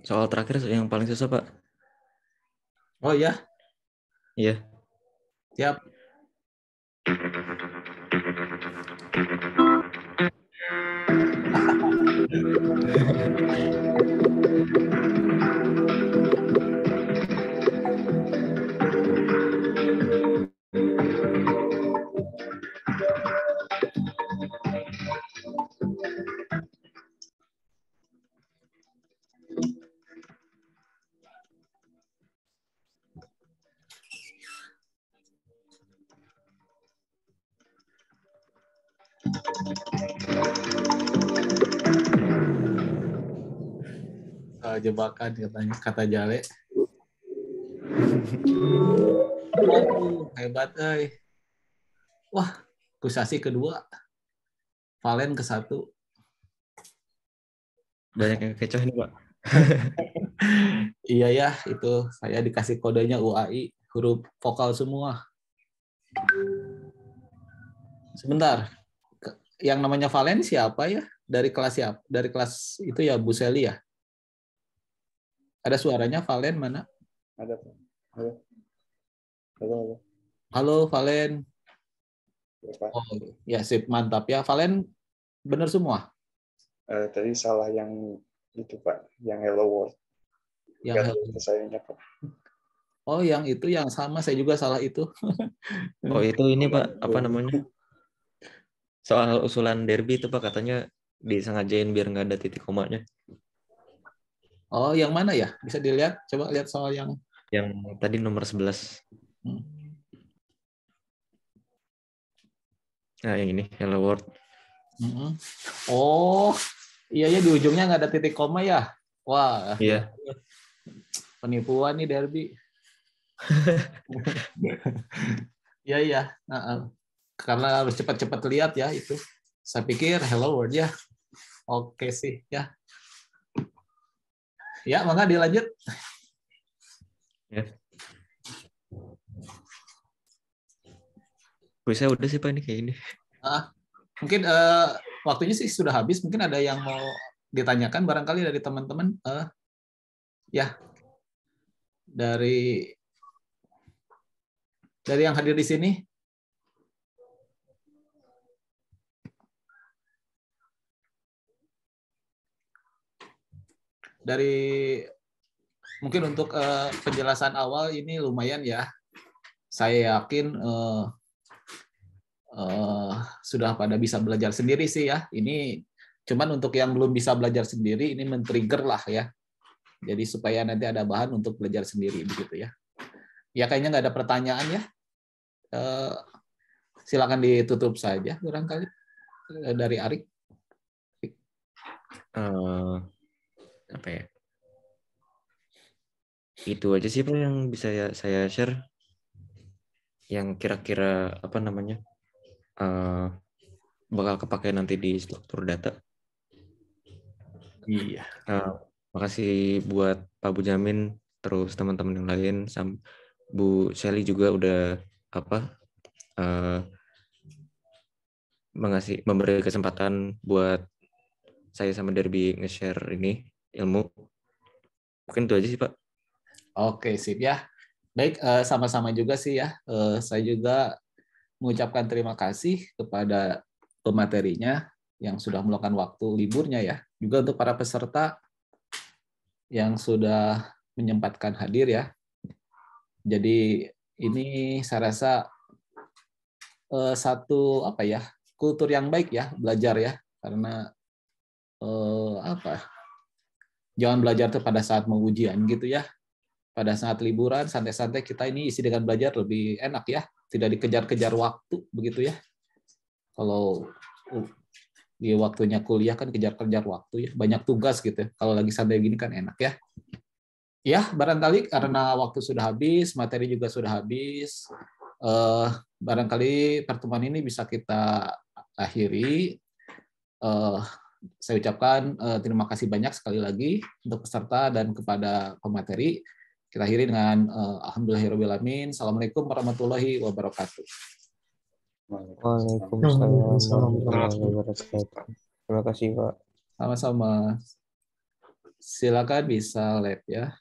soal terakhir yang paling susah, Pak. Oh ya, Iya. siap. Jebakan katanya, kata Jale. Waduh, hebat, Wah, akusasi kedua. Valen ke 1. Banyak yang kecoh ini, Pak. Iya ya, itu saya dikasih kodenya UAI, huruf vokal semua. Sebentar, yang namanya Valen siapa ya? Dari kelas siapa? Dari kelas itu ya, Bu Seli ya? Ada suaranya Valen mana? Ada, Pak. Halo. Halo. Halo Valen. Ya, Pak. Oh, ya sip, mantap ya. Valen benar semua? Tadi salah yang itu, Pak. Yang Hello World. Yang Itu sayangnya, Pak. Oh, yang itu yang sama, saya juga salah itu. Oh, itu ini, Pak, apa namanya? Soal usulan derby itu, Pak, katanya disengajain biar nggak ada titik komanya. Oh, yang mana ya? Bisa dilihat? Coba lihat soal yang tadi nomor 11. Nah, yang ini, Hello World. Oh, iya ya, di ujungnya nggak ada titik koma ya? Wah, Iya. Penipuan nih derby. Iya, iya. Karena harus cepat-cepat lihat ya itu. Saya pikir Hello World ya. Oke sih, ya. Ya, maka dilanjut. Ya. Bisa udah sih, Pak, ini kayak ini. Mungkin waktunya sih sudah habis. Mungkin ada yang mau ditanyakan barangkali dari teman-teman. Ya, dari yang hadir di sini. Dari mungkin untuk penjelasan awal ini lumayan ya. Saya yakin sudah pada bisa belajar sendiri sih ya. Ini cuman untuk yang belum bisa belajar sendiri ini men-trigger lah ya. Jadi supaya nanti ada bahan untuk belajar sendiri begitu ya. Ya kayaknya nggak ada pertanyaan ya. Silakan ditutup saja barangkali dari Arik. Apa ya? Itu aja sih, Pak, yang bisa saya share. Yang kira-kira apa namanya bakal kepakai nanti di struktur data. Iya. Makasih buat Pak Bujamin, terus teman-teman yang lain, Bu Shelly juga udah memberi kesempatan buat saya sama Derby nge-share ini ilmu. Mungkin itu aja sih, Pak. Oke, sip ya. Baik, sama-sama juga sih ya. Saya juga mengucapkan terima kasih kepada pematerinya yang sudah meluangkan waktu liburnya ya. Juga untuk para peserta, yang sudah menyempatkan hadir ya. Jadi ini saya rasa satu kultur yang baik ya, belajar ya, karena jangan belajar tuh pada saat mau ujian gitu ya. Pada saat liburan santai-santai kita ini isi dengan belajar lebih enak ya, tidak dikejar-kejar waktu begitu ya. Kalau di waktunya kuliah kan kejar-kejar waktu ya, banyak tugas gitu. Kalau lagi santai gini kan enak ya. Ya, barangkali karena waktu sudah habis, materi juga sudah habis. Barangkali pertemuan ini bisa kita akhiri. Saya ucapkan terima kasih banyak sekali lagi untuk peserta dan kepada pemateri. Kita akhiri dengan alhamdulillahirobbilalamin. Assalamualaikum warahmatullahi wabarakatuh. Waalaikumsalam warahmatullahi wabarakatuh. Terima kasih, Pak. Sama-sama. Silakan bisa live ya.